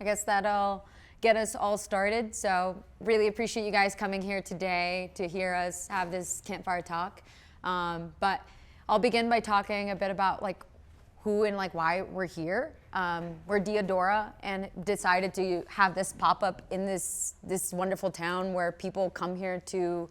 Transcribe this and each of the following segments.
I guess that'll get us all started. So really appreciate you guys coming here today to hear us have this campfire talk. But I'll begin by talking a bit about like who and like why we're here. We're Diadora and decided to have this pop-up in this wonderful town where people come here to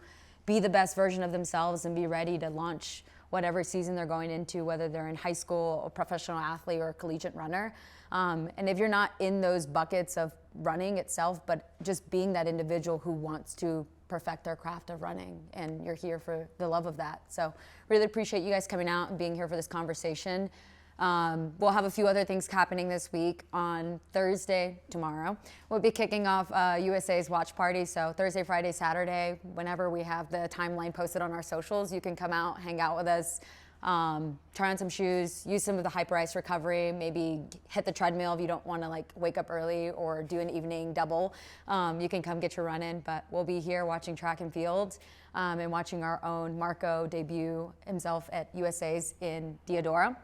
be the best version of themselves and be ready to launch whatever season they're going into, whether they're in high school, a professional athlete, or a collegiate runner. And if you're not in those buckets of running itself, but just being that individual who wants to perfect their craft of running, and you're here for the love of that. So really appreciate you guys coming out and being here for this conversation. We'll have a few other things happening this week. On Thursday, tomorrow, we'll be kicking off USA's watch party. So Thursday, Friday, Saturday, whenever we have the timeline posted on our socials, you can come out, hang out with us, try on some shoes, use some of the hyper ice recovery, maybe hit the treadmill if you don't want to like wake up early or do an evening double. You can come get your run in, but we'll be here watching track and field and watching our own Marco debut himself at USA's in Diadora.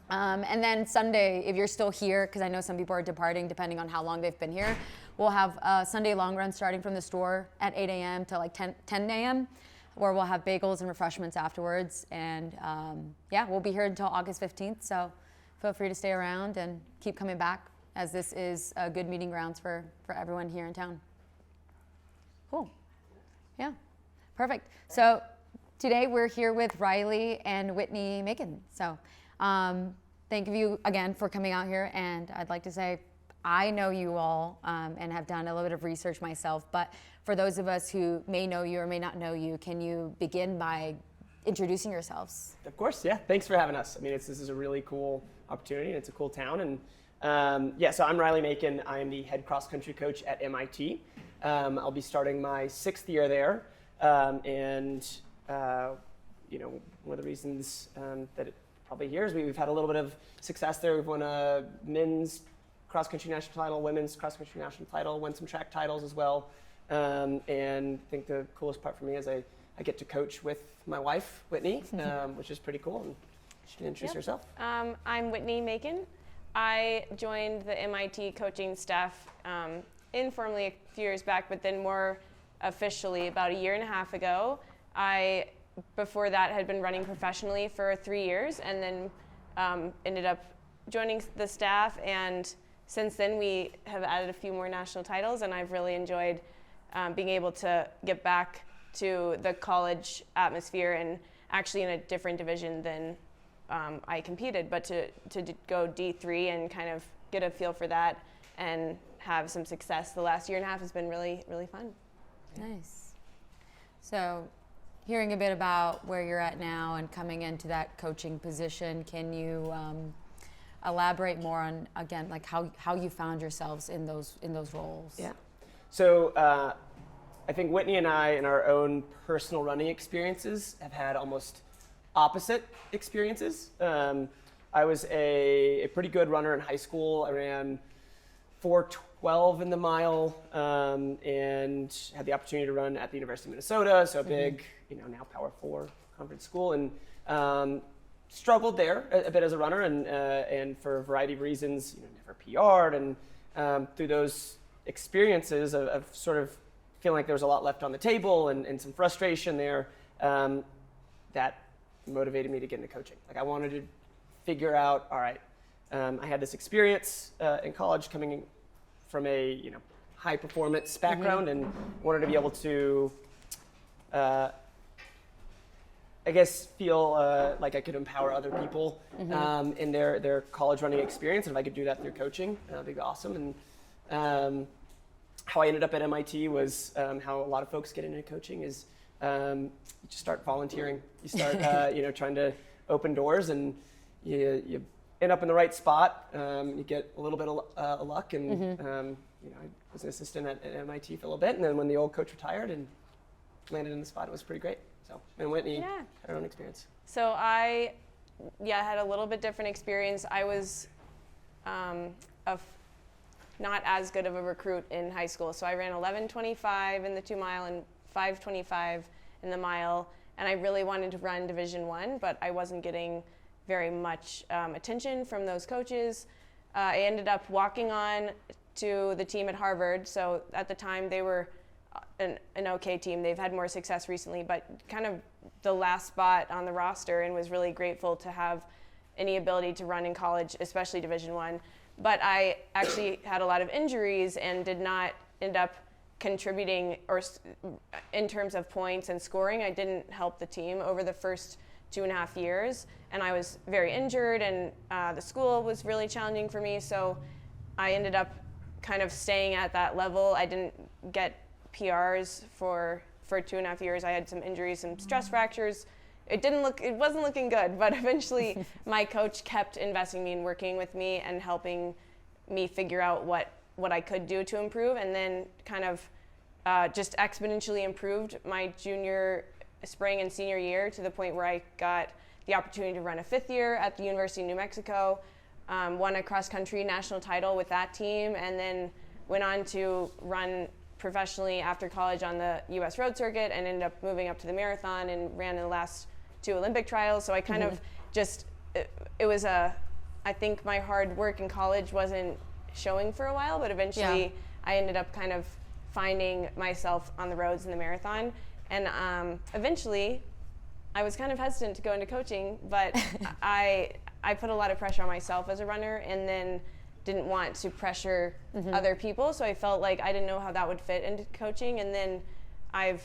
And then Sunday, if you're still here, because I know some people are departing depending on how long they've been here, we'll have a Sunday long run starting from the store at 8 a.m. to like 10 a.m., where we'll have bagels and refreshments afterwards. And yeah, we'll be here until August 15th, so feel free to stay around and keep coming back, as this is a good meeting grounds for everyone here in town. Cool. Yeah, perfect. So today we're here with Riley and Whitney Macon. So thank you again for coming out here, and I'd like to say I know you all and have done a little bit of research myself, but for those of us who may know you or may not know you, can you begin by introducing yourselves? Of course, yeah. Thanks for having us. I mean, this is a really cool opportunity, and it's a cool town. And yeah, so I'm Riley Macon. I am the head cross-country coach at MIT. I'll be starting my 6th year there, and you know, one of the reasons that it probably here is we've had a little bit of success there. We've won a men's cross-country national title, women's cross-country national title, won some track titles as well. And I think the coolest part for me is I get to coach with my wife, Whitney, which is pretty cool. And she can introduce herself. I'm Whitney Macon. I joined the MIT coaching staff informally a few years back, but then more officially about 1.5 years ago. Before that, had been running professionally for 3 years, and then ended up joining the staff. And since then, we have added a few more national titles, and I've really enjoyed being able to get back to the college atmosphere, and actually in a different division than I competed, but to go D3 and kind of get a feel for that and have some success. The last 1.5 years has been really, really fun. Nice. So, hearing a bit about where you're at now and coming into that coaching position, can you elaborate more on, again, like how you found yourselves in those roles? Yeah. So I think Whitney and I, in our own personal running experiences, have had almost opposite experiences. I was a pretty good runner in high school. I ran 4:12 in the mile, and had the opportunity to run at the University of Minnesota, so a big, now Power 4 conference school, and struggled there a bit as a runner, and for a variety of reasons, never PR'd, and through those experiences of sort of feeling like there was a lot left on the table and some frustration there, that motivated me to get into coaching. Like, I wanted to figure out, all right, I had this experience in college coming from a high performance background, and wanted to be able to I guess feel like I could empower other people in their college running experience, and if I could do that through coaching, that'd be awesome. And how I ended up at MIT was how a lot of folks get into coaching is you just start volunteering. You start trying to open doors, and you end up in the right spot. You get a little bit of luck, and I was an assistant at MIT for a little bit, and then when the old coach retired and landed in the spot, it was pretty great. So, and Whitney had her own experience. So I had a little bit different experience. I was not as good of a recruit in high school. So I ran 11:25 in the 2 mile and 5:25 in the mile. And I really wanted to run Division I, but I wasn't getting very much attention from those coaches. I ended up walking on to the team at Harvard. So at the time they were an okay team. They've had more success recently, but kind of the last spot on the roster, and was really grateful to have any ability to run in college, especially Division I. But I actually had a lot of injuries and did not end up contributing or in terms of points and scoring. I didn't help the team over the first 2.5 years, and I was very injured, and the school was really challenging for me, so I ended up kind of staying at that level. I didn't get PRs for 2.5 years. I had some injuries, some stress fractures. It wasn't looking good, but eventually my coach kept investing in me and working with me and helping me figure out what I could do to improve, and then kind of just exponentially improved my junior, spring, and senior year to the point where I got the opportunity to run a 5th year at the University of New Mexico, won a cross-country national title with that team, and then went on to run professionally after college on the U.S. road circuit, and ended up moving up to the marathon and ran in the last 2 Olympic trials. So I kind of just, it was I think my hard work in college wasn't showing for a while, but eventually I ended up kind of finding myself on the roads in the marathon. And eventually I was kind of hesitant to go into coaching, but I put a lot of pressure on myself as a runner, and then didn't want to pressure other people. So I felt like I didn't know how that would fit into coaching. And then I've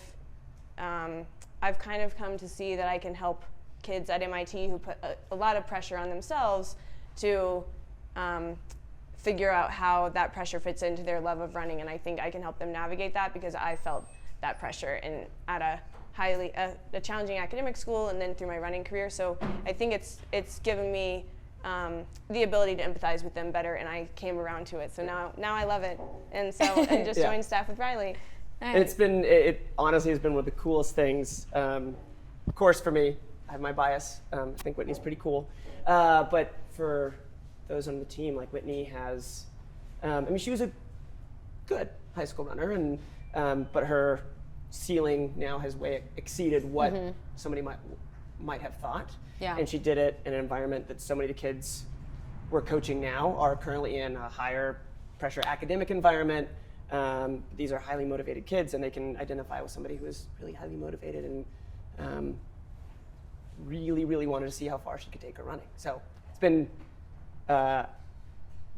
kind of come to see that I can help kids at MIT who put a lot of pressure on themselves to figure out how that pressure fits into their love of running. And I think I can help them navigate that, because I felt that pressure at a challenging academic school, and then through my running career. So I think it's given me the ability to empathize with them better, and I came around to it. So now I love it, and just joined staff with Riley. Nice. It honestly has been one of the coolest things. Of course, for me, I have my bias. I think Whitney's pretty cool, but for those on the team, like Whitney has, she was a good high school runner, and but her ceiling now has way exceeded what somebody might have thought. Yeah. And she did it in an environment that so many of the kids we're coaching now are currently in a higher pressure academic environment. These are highly motivated kids, and they can identify with somebody who is really highly motivated and really, really wanted to see how far she could take her running. So it's been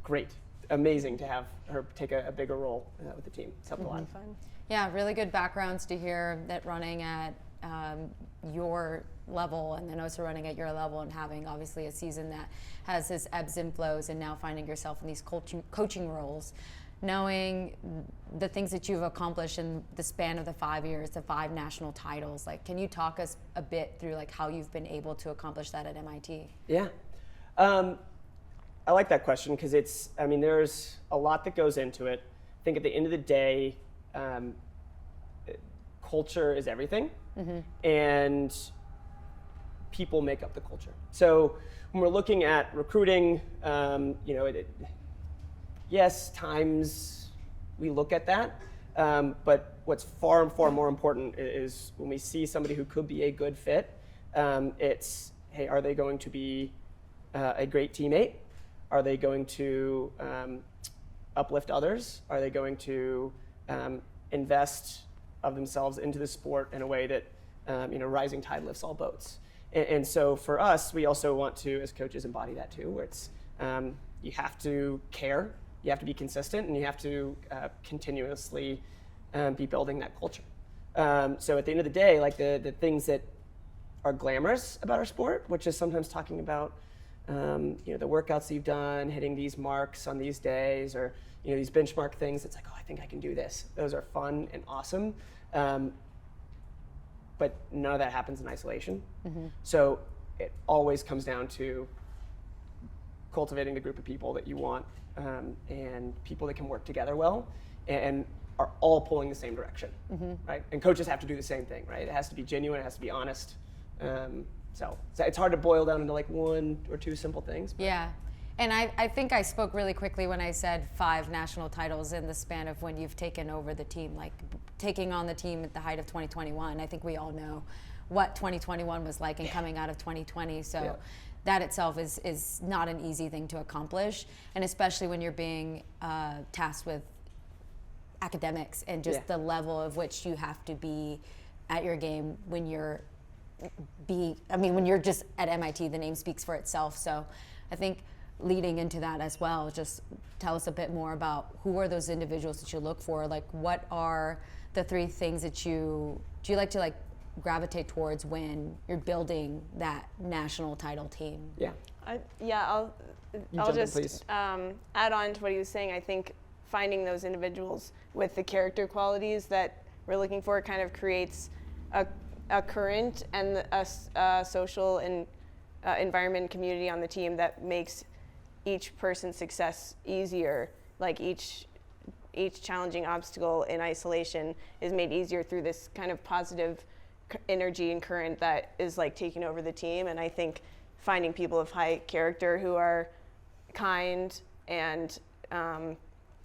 great, amazing to have her take a bigger role with the team. It's helped a lot. Fun. Yeah, really good backgrounds to hear that running at your level, and then also running at your level, and having obviously a season that has its ebbs and flows, and now finding yourself in these coaching roles, knowing the things that you've accomplished in the span of the 5 years, the 5 national titles. Like, can you talk us a bit through like how you've been able to accomplish that at MIT? Yeah. I like that question, because there's a lot that goes into it. I think at the end of the day, culture is everything, and people make up the culture. So when we're looking at recruiting, yes, times we look at that, but what's far more important is when we see somebody who could be a good fit, it's, hey, are they going to be a great teammate? Are they going to uplift others? Are they going to invest of themselves into the sport in a way that rising tide lifts all boats? And so for us, we also want to, as coaches, embody that too, where it's you have to care, you have to be consistent, and you have to continuously be building that culture. So at the end of the day, like the things that are glamorous about our sport, which is sometimes talking about the workouts that you've done, hitting these marks on these days, or these benchmark things. It's like, oh, I think I can do this. Those are fun and awesome, but none of that happens in isolation. So it always comes down to cultivating the group of people that you want, and people that can work together well and are all pulling the same direction, right? And coaches have to do the same thing, right? It has to be genuine, it has to be honest. So it's hard to boil down into like 1 or 2 simple things. Yeah. And I think I spoke really quickly when I said 5 national titles in the span of when you've taken over the team, like taking on the team at the height of 2021. I think we all know what 2021 was like and coming out of 2020. So that itself is not an easy thing to accomplish, and especially when you're being tasked with academics and just the level of which you have to be at your game when you're when you're just at MIT, the name speaks for itself. So I think leading into that as well, just tell us a bit more about who are those individuals that you look for. Like, what are the 3 things that do you like to gravitate towards when you're building that national title team? I'll just add on to what he was saying. I think finding those individuals with the character qualities that we're looking for kind of creates a current and a social and environment community on the team that makes each person's success easier. Like each challenging obstacle in isolation is made easier through this kind of positive energy and current that is taking over the team. And I think finding people of high character who are kind and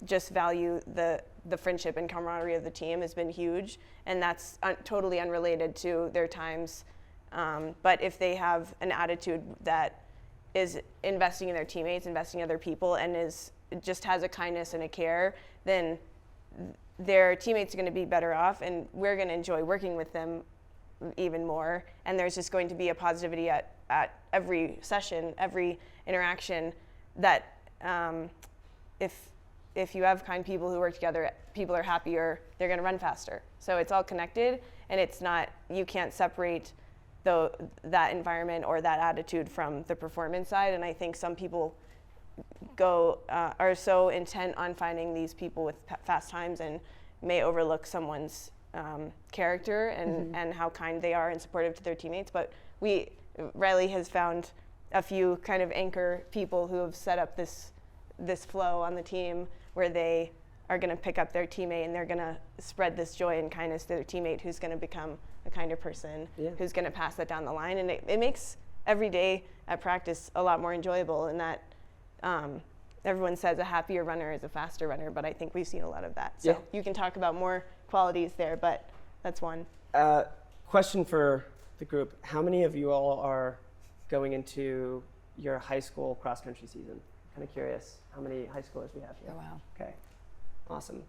just value the friendship and camaraderie of the team has been huge, and that's totally unrelated to their times. But if they have an attitude that is investing in their teammates, investing in other people, and just has a kindness and a care, then their teammates are going to be better off, and we're going to enjoy working with them even more. And there's just going to be a positivity at every session, every interaction, that if you have kind people who work together, people are happier, they're going to run faster. So it's all connected, and you can't separate that environment or that attitude from the performance side. And I think some people are so intent on finding these people with fast times and may overlook someone's character and how kind they are and supportive to their teammates. But Riley has found a few kind of anchor people who have set up this flow on the team where they are going to pick up their teammate and they're going to spread this joy and kindness to their teammate, who's going to become a kinder person, who's going to pass that down the line. And it makes every day at practice a lot more enjoyable, and that everyone says a happier runner is a faster runner, but I think we've seen a lot of that. So you can talk about more qualities there, but that's one. Question for the group. How many of you all are going into your high school cross-country season? Kind of curious how many high schoolers we have here. Oh, wow. Okay, awesome.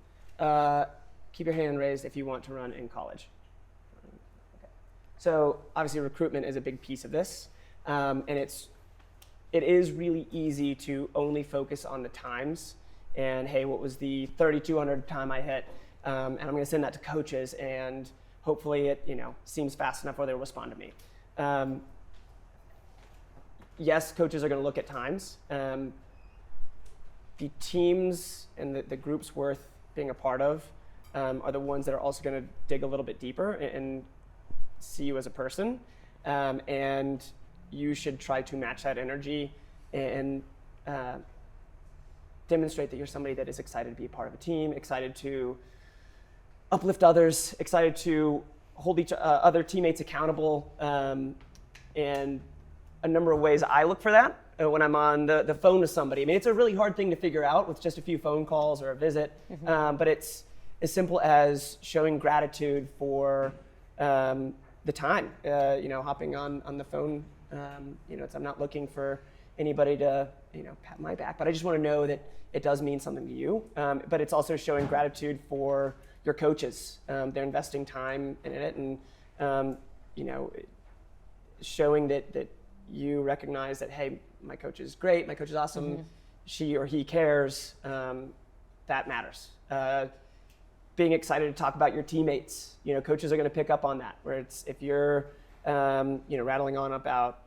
Keep your hand raised if you want to run in college. Okay. So obviously recruitment is a big piece of this, and it is really easy to only focus on the times and, hey, what was the 3,200 time I hit? And I'm going to send that to coaches, and hopefully it seems fast enough where they'll respond to me. Yes, coaches are going to look at times. The teams and the groups worth being a part of are the ones that are also going to dig a little bit deeper and see you as a person. And you should try to match that energy and demonstrate that you're somebody that is excited to be a part of a team, excited to uplift others, excited to hold other teammates accountable, and a number of ways I look for that when I'm on the phone with somebody. I mean, it's a really hard thing to figure out with just a few phone calls or a visit, but it's as simple as showing gratitude for the time, hopping on the phone. I'm not looking for anybody to, pat my back, but I just want to know that it does mean something to you. But it's also showing gratitude for your coaches. They're investing time in it, and showing that you recognize that, hey, my coach is great, my coach is awesome, she or he cares, that matters. Being excited to talk about your teammates. Coaches are going to pick up on that, where it's, if you're rattling on about,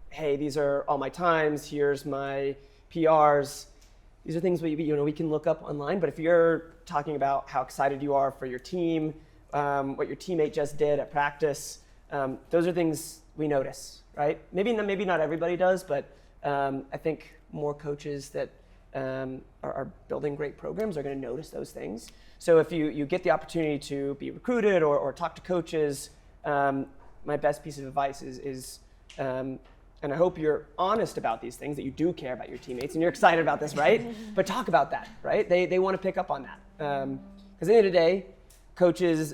hey, these are all my times, here's my PRs, these are things we can look up online. But if you're talking about how excited you are for your team, what your teammate just did at practice, those are things we notice, right? Maybe not everybody does, but I think more coaches that are building great programs are going to notice those things. So if you get the opportunity to be recruited or talk to coaches, my best piece of advice is and I hope you're honest about these things, that you do care about your teammates and you're excited about this, right? But talk about that, right? They want to pick up on that. Because at the end of the day, coaches,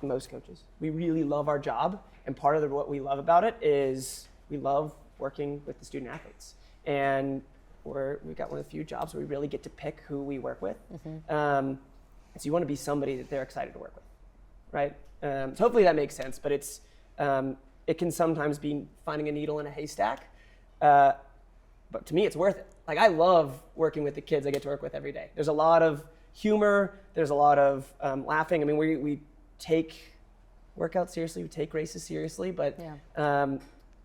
most coaches, we really love our job. And part of what we love about it is we love working with the student athletes. And we've got one of the few jobs where we really get to pick who we work with. So you want to be somebody that they're excited to work with, right? So hopefully that makes sense, but it can sometimes be finding a needle in a haystack. But to me, it's worth it. Like, I love working with the kids I get to work with every day. There's a lot of humor. There's a lot of laughing. I mean, we take workouts seriously. We take races seriously. But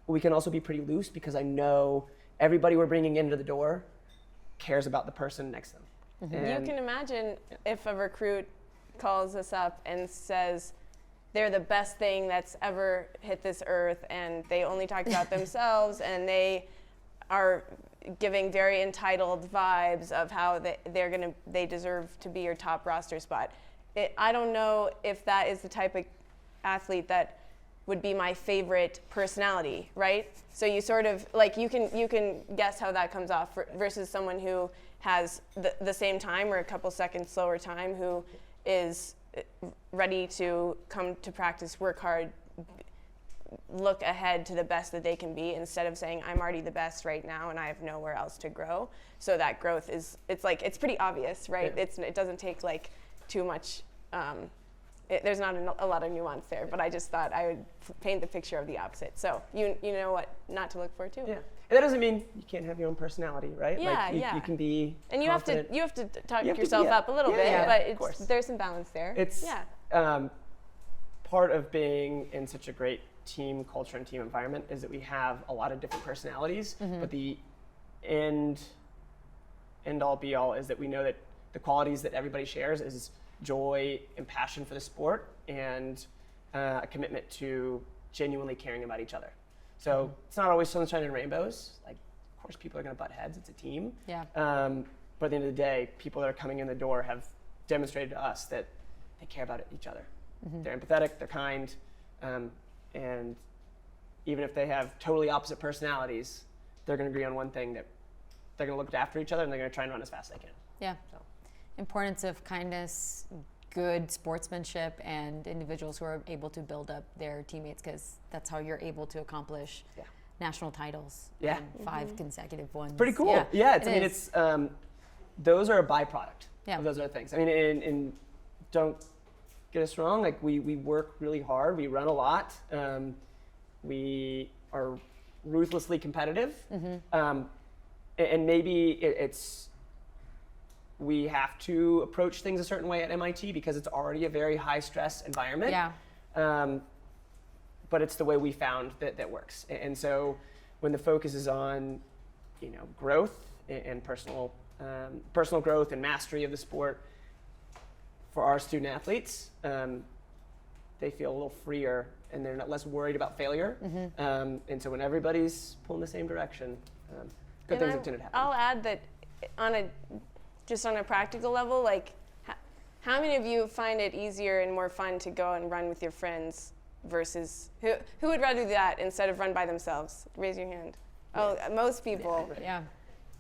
we can also be pretty loose because I know everybody we're bringing into the door cares about the person next to them. You can imagine if a recruit calls us up and says they're the best thing that's ever hit this earth, and they only talk about themselves, and they are giving very entitled vibes of how they deserve to be your top roster spot. I don't know if that is the type of athlete that would be my favorite personality, right? So you sort of, like, you can guess how that comes off versus someone who has the same time or a couple seconds slower time, who is ready to come to practice, work hard, look ahead to the best that they can be, instead of saying I'm already the best right now and I have nowhere else to grow. So that growth it's pretty obvious, right? Yeah. It doesn't take like too much. There's not a lot of nuance there, but I just thought I would paint the picture of the opposite. So you know what not to look for too. Yeah, and that doesn't mean you can't have your own personality, right? Yeah, like you can be. And confident. you have to talk yourself up a little bit, but there's some balance there. It's part of being in such a great team culture and team environment is that we have a lot of different personalities, but the end all be all is that we know that the qualities that everybody shares is joy and passion for the sport, and a commitment to genuinely caring about each other. So it's not always sunshine and rainbows. Like, of course, people are going to butt heads. It's a team. Yeah. But at the end of the day, people that are coming in the door have demonstrated to us that they care about each other. They're empathetic. They're kind. And even if they have totally opposite personalities, they're going to agree on one thing, that they're going to look after each other and they're going to try and run as fast as they can. Yeah. So. Importance of kindness, good sportsmanship, and individuals who are able to build up their teammates, because that's how you're able to accomplish national titles. Yeah. And 5 consecutive ones. Pretty cool. Yeah. It's those are a byproduct of those other things. I mean, and don't get us wrong. Like, we work really hard. We run a lot. We are ruthlessly competitive. And maybe it's we have to approach things a certain way at MIT because it's already a very high stress environment. Yeah. But it's the way we found that works. And so when the focus is on, growth and personal growth and mastery of the sport for our student athletes, they feel a little freer and they're not less worried about failure. And so when everybody's pulling the same direction, good things tend to happen. I'll add that just on a practical level, like, how many of you find it easier and more fun to go and run with your friends versus who would rather do that instead of run by themselves? Raise your hand. Oh, most people. Yeah.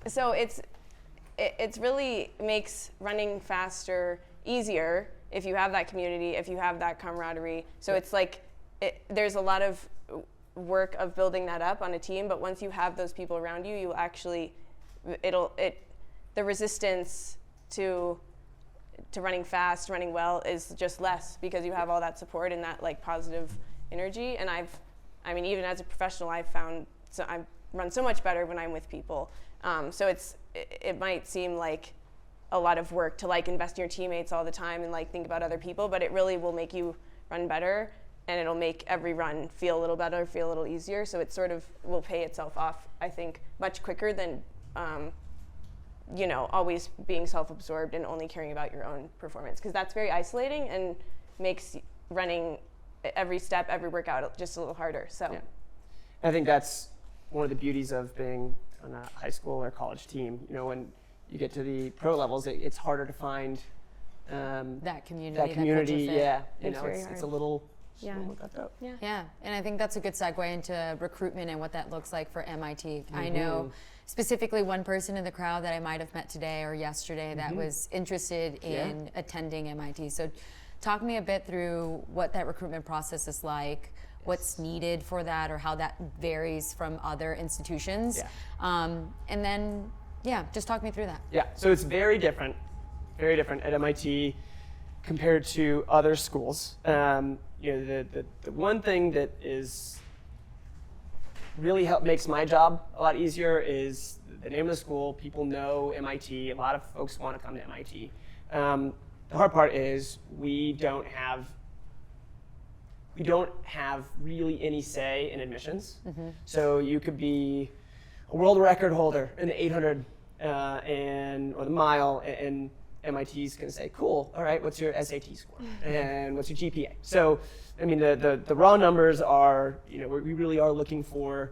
So it's really makes running faster easier if you have that community, if you have that camaraderie. So it's like there's a lot of work of building that up on a team, but once you have those people around you, you actually the resistance to running fast, running well is just less because you have all that support and that like positive energy. And even as a professional, I've found I run so much better when I'm with people. So it might seem like a lot of work to like invest in your teammates all the time and like think about other people, but it really will make you run better, and it'll make every run feel a little better, feel a little easier. So it sort of will pay itself off, I think, much quicker than always being self-absorbed and only caring about your own performance, because that's very isolating and makes running every step, every workout just a little harder. So yeah. I think that's one of the beauties of being on a high school or college team. When you get to the pro levels, it's harder to find that community. It's a little more cutthroat. Yeah, and I think that's a good segue into recruitment and what that looks like for MIT. I know specifically one person in the crowd that I might have met today or yesterday that was interested in attending MIT. So talk me a bit through what that recruitment process is like, what's needed for that or how that varies from other institutions. Yeah. And then, just talk me through that. Yeah, so it's very different at MIT compared to other schools. The one thing that is really makes my job a lot easier is the name of the school. People know MIT. A lot of folks want to come to MIT. The hard part is we don't have really any say in admissions. So you could be a world record holder in the 800 or the mile, and MIT's going to say, cool, all right, what's your SAT score? And what's your GPA? So, I mean, the raw numbers are, we really are looking for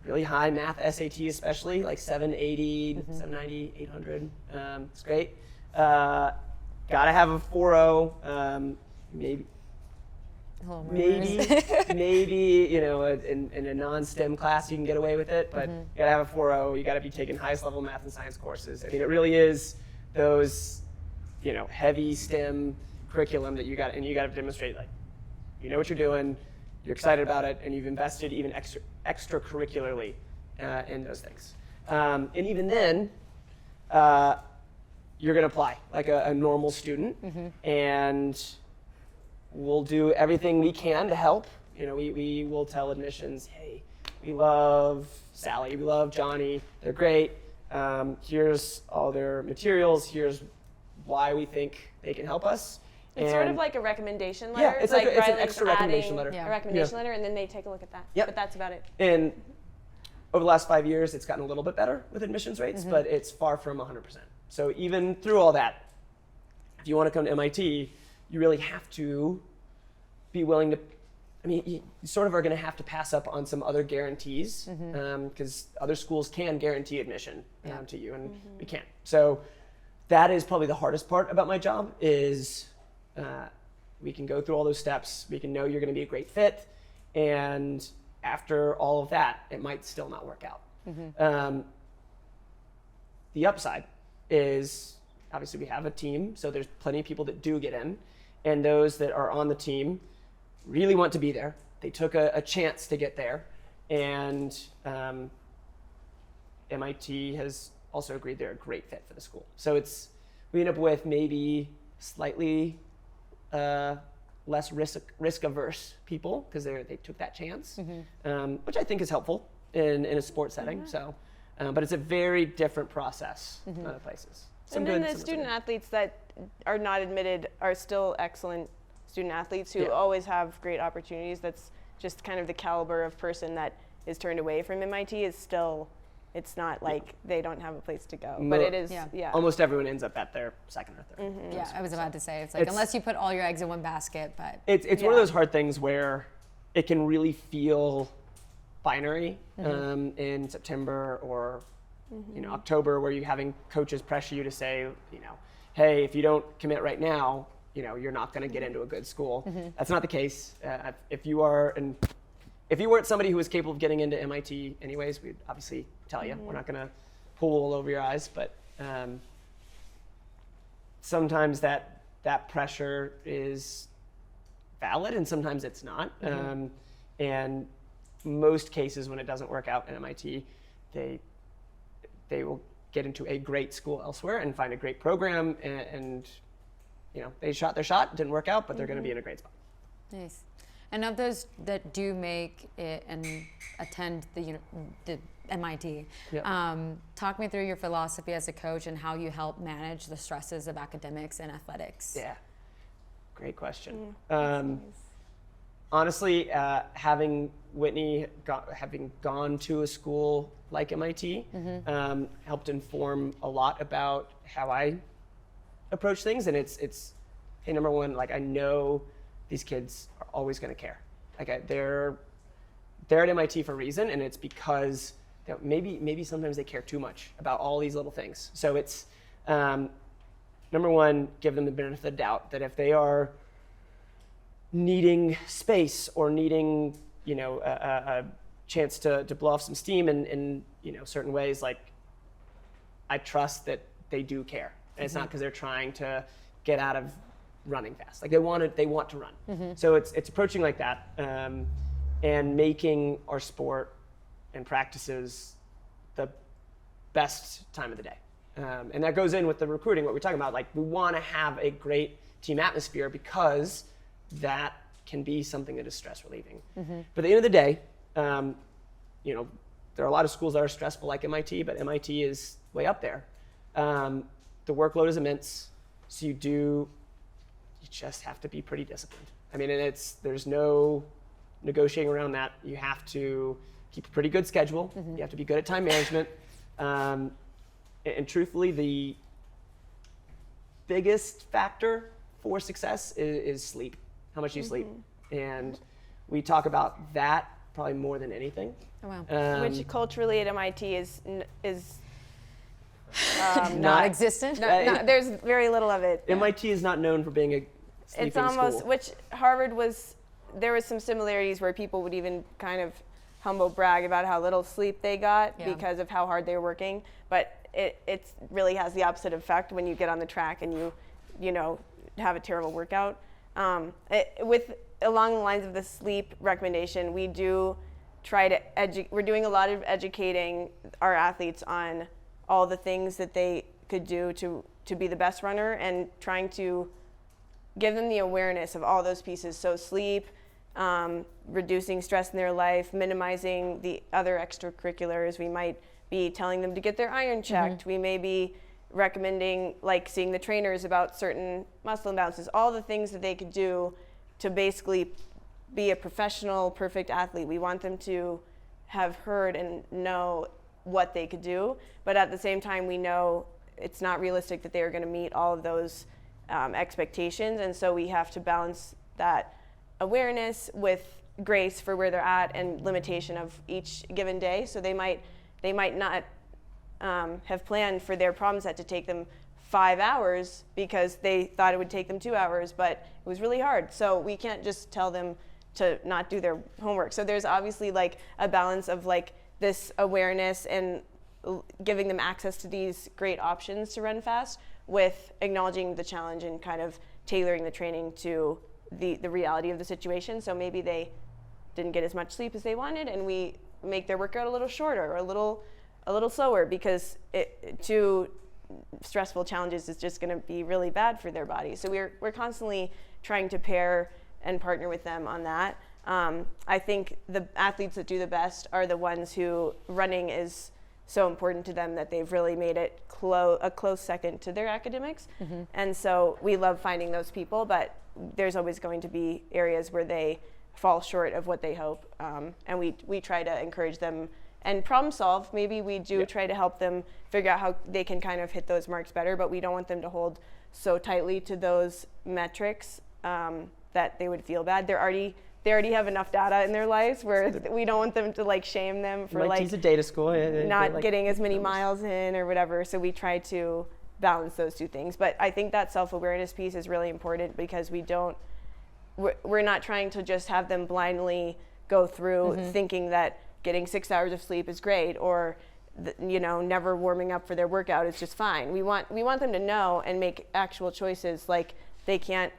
really high math SAT, especially, like 780, 790, 800. It's great. Got to have a 4.0, maybe, in a non-STEM class you can get away with it, but you gotta have a 4.0, you gotta be taking highest level math and science courses. I mean, it really is those, heavy STEM curriculum that you gotta demonstrate, like, you know what you're doing, you're excited about it, and you've invested even extracurricularly in those things. And even then, you're gonna apply like a normal student, and we'll do everything we can to help. We will tell admissions, hey, we love Sally, we love Johnny, they're great. Here's all their materials, here's why we think they can help us. It's sort of like a recommendation letter. Yeah, it's like an extra recommendation letter. A recommendation letter, and then they take a look at that. Yep. But that's about it. And over the last 5 years, it's gotten a little bit better with admissions rates, but it's far from 100%. So even through all that, if you want to come to MIT, you really have to be willing to, you sort of are going to have to pass up on some other guarantees, because other schools can guarantee admission to you, and we can't. So that is probably the hardest part about my job is we can go through all those steps, we can know you're going to be a great fit, and after all of that, it might still not work out. The upside is, obviously we have a team, so there's plenty of people that do get in, and those that are on the team really want to be there. They took a chance to get there, and MIT has also agreed they're a great fit for the school. So we end up with maybe slightly less risk averse people because they took that chance, which I think is helpful in a sports setting. So, but it's a very different process in other places. And then the student athletes that are not admitted are still excellent student athletes who always have great opportunities. That's just kind of the caliber of person that is turned away from MIT is still, it's not like they don't have a place to go, but it is, almost everyone ends up at their second or third. Yeah, I was about to say, it's like, unless you put all your eggs in one basket, but. It's one of those hard things where it can really feel binary in September or October, where you're having coaches pressure you to say, hey, if you don't commit right now, you're not going to get into a good school. That's not the case. If you weren't somebody who was capable of getting into MIT anyways, we'd obviously tell you. We're not going to pull wool over your eyes, but sometimes that pressure is valid and sometimes it's not. And most cases when it doesn't work out at MIT, they will get into a great school elsewhere and find a great program, and they shot their shot, didn't work out, but they're going to be in a great spot. Nice. And of those that do make it and attend the MIT, talk me through your philosophy as a coach and how you help manage the stresses of academics and athletics. Yeah, great question. Honestly, having Whitney, having gone to a school like MIT, helped inform a lot about how I approach things. And it's hey, number one, like, I know these kids are always going to care. Like, they're at MIT for a reason, and it's because maybe sometimes they care too much about all these little things. So it's number one, give them the benefit of the doubt that if they are needing space or needing a chance to blow off some steam in certain ways, like, I trust that they do care. And it's not because they're trying to get out of running fast. Like they want to run. So it's approaching like that, and making our sport and practices the best time of the day. And that goes in with the recruiting, what we're talking about. Like we want to have a great team atmosphere because that can be something that is stress relieving. But at the end of the day, you know, there are a lot of schools that are stressful like MIT, but MIT is way up there. The workload is immense, so you just have to be pretty disciplined. I mean, and there's no negotiating around that. You have to keep a pretty good schedule. You have to be good at time management. And truthfully, the biggest factor for success is sleep, how much you sleep. And we talk about that probably more than anything. Oh, wow. Which culturally at MIT is Non-existent? there's very little of it. MIT is not known for being a sleeping It's almost, school. which Harvard there was some similarities where people would even kind of humble brag about how little sleep they got because of how hard they were working. But it really has the opposite effect when you get on the track and you know, have a terrible workout. Along the lines of the sleep recommendation, we do try to we're doing a lot of educating our athletes on all the things that they could do to be the best runner, and trying to give them the awareness of all those pieces. So sleep, reducing stress in their life, minimizing the other extracurriculars. We might be telling them to get their iron checked. We may be recommending, like, seeing the trainers about certain muscle imbalances, all the things that they could do to basically be a professional, perfect athlete. We want them to have heard and know what they could do, but at the same time, we know it's not realistic that they are going to meet all of those expectations, and so we have to balance that awareness with grace for where they're at and limitation of each given day. So they might not have planned for their problem set to take them 5 hours because they thought it would take them 2 hours, but it was really hard. So we can't just tell them to not do their homework. So there's obviously like a balance of like this awareness and giving them access to these great options to run fast, with acknowledging the challenge and kind of tailoring the training to the reality of the situation. So maybe they didn't get as much sleep as they wanted, and we make their workout a little shorter or a little slower, because too stressful challenges is just going to be really bad for their body. So we're constantly trying to pair and partner with them on that. I think the athletes that do the best are the ones who running is so important to them that they've really made it a close second to their academics. And so we love finding those people, but there's always going to be areas where they fall short of what they hope. And we try to encourage them and problem solve. Maybe we do try to help them figure out how they can kind of hit those marks better, but we don't want them to hold so tightly to those metrics that they would feel bad. They already have enough data in their lives where we don't want them to like shame them for MIT's a data school. Not getting as many miles in or whatever. So we try to balance those two things. But I think that self-awareness piece is really important, because we're not trying to just have them blindly go through thinking that getting 6 hours of sleep is great, or never warming up for their workout is just fine. We want them to know and make actual choices. Like they can't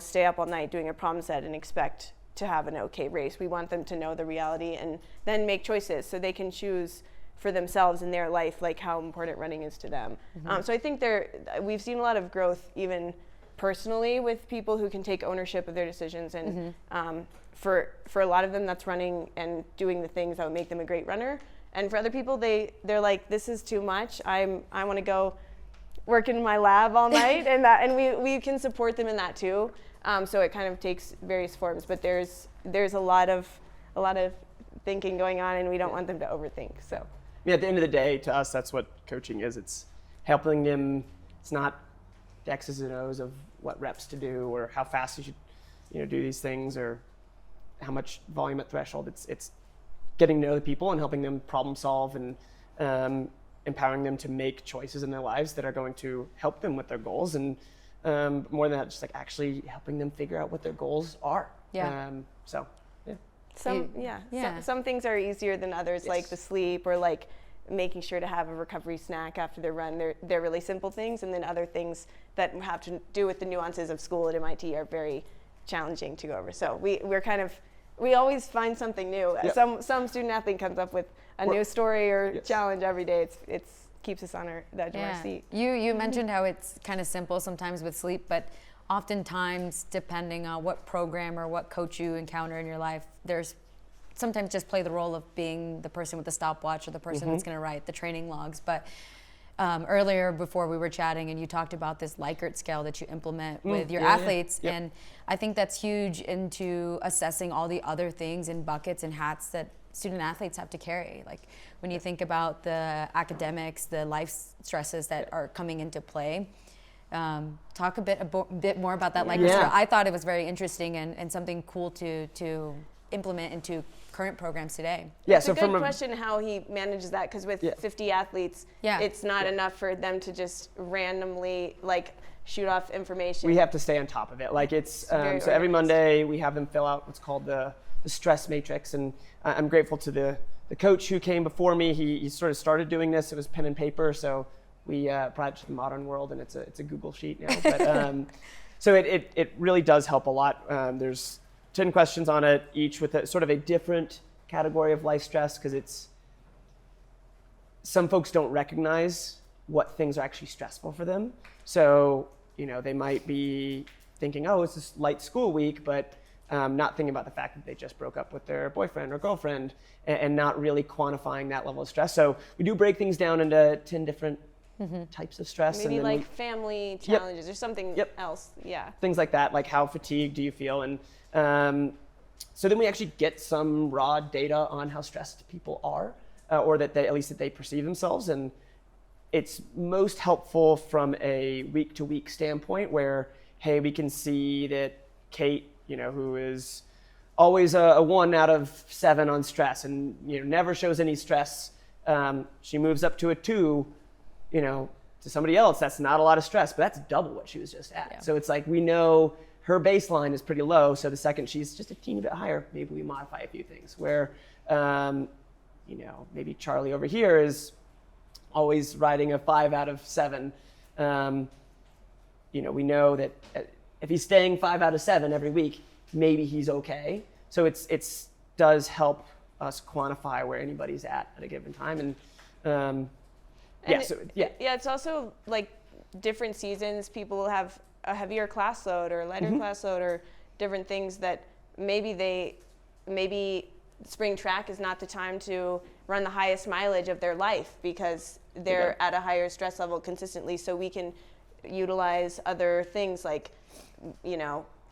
stay up all night doing a problem set and expect to have an okay race. We want them to know the reality and then make choices so they can choose for themselves in their life, like how important running is to them. So I think we've seen a lot of growth even personally with people who can take ownership of their decisions. And for a lot of them, that's running and doing the things that would make them a great runner. And for other people, they're like, this is too much. I want to go work in my lab all night, and we can support them in that too. So it kind of takes various forms, but there's a lot of thinking going on, and we don't want them to overthink. So at the end of the day, to us, that's what coaching is. It's helping them. It's not the X's and O's of what reps to do or how fast you should do these things or how much volume at threshold. It's getting to know the people and helping them problem solve and empowering them to make choices in their lives that are going to help them with their goals, and more than that, just like actually helping them figure out what their goals are. Some things are easier than others, like the sleep or like making sure to have a recovery snack after their run. They're really simple things, and then other things that have to do with the nuances of school at MIT are very challenging to go over. So we always find something new. Yep. Some student athlete comes up with a new story or challenge every day. It's keeps us on the edge of our seat. You mentioned how it's kind of simple sometimes with sleep, but oftentimes, depending on what program or what coach you encounter in your life, there's sometimes just play the role of being the person with the stopwatch or the person that's going to write the training logs. But earlier, before we were chatting, and you talked about this Likert scale that you implement with your athletes, and I think that's huge into assessing all the other things and buckets and hats that student athletes have to carry. Like when you think about the academics, the life stresses that are coming into play. Talk a bit more about that Likert scale. I thought it was very interesting and something cool to implement into current programs today. Yeah, it's a good question how he manages that, because with 50 athletes, it's not enough for them to just randomly shoot off information. We have to stay on top of it. Like it's so every Monday we have them fill out what's called the stress matrix, and I'm grateful to the coach who came before me. He sort of started doing this. It was pen and paper, so we brought it to the modern world, and it's a Google sheet now. But so it really does help a lot. There's 10 questions on it, each with a sort of a different category of life stress, because some folks don't recognize what things are actually stressful for them. So, they might be thinking, oh, it's this light school week, but not thinking about the fact that they just broke up with their boyfriend or girlfriend, and not really quantifying that level of stress. So we do break things down into 10 different types of stress. Maybe like family challenges or something else. Yeah. Things like that, like how fatigued do you feel? And so then we actually get some raw data on how stressed people are, or that at least they perceive themselves. And it's most helpful from a week-to-week standpoint where, hey, we can see that Kate, who is always a 1 out of 7 on stress and never shows any stress, she moves up to a 2, to somebody else, that's not a lot of stress, but that's double what she was just at. Yeah. So it's like we know her baseline is pretty low, so the second she's just a teeny bit higher, maybe we modify a few things. Where, maybe Charlie over here is always riding a 5 out of 7. We know that if he's staying 5 out of 7 every week, maybe he's okay. So it does help us quantify where anybody's at a given time. It's also like different seasons. People have a heavier class load or lighter class load or different things that maybe spring track is not the time to run the highest mileage of their life because they're at a higher stress level consistently. So we can utilize other things like,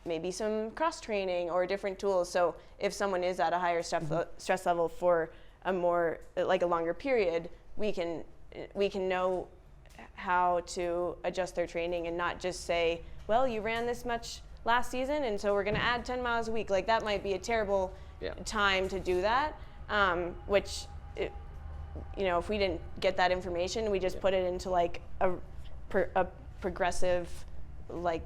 maybe some cross training or different tools. So if someone is at a higher stress level for a more like a longer period, we can know how to adjust their training and not just say, well, you ran this much last season and so we're going to add 10 miles a week. Like that might be a terrible time to do that, if we didn't get that information, we just put it into like a progressive, like,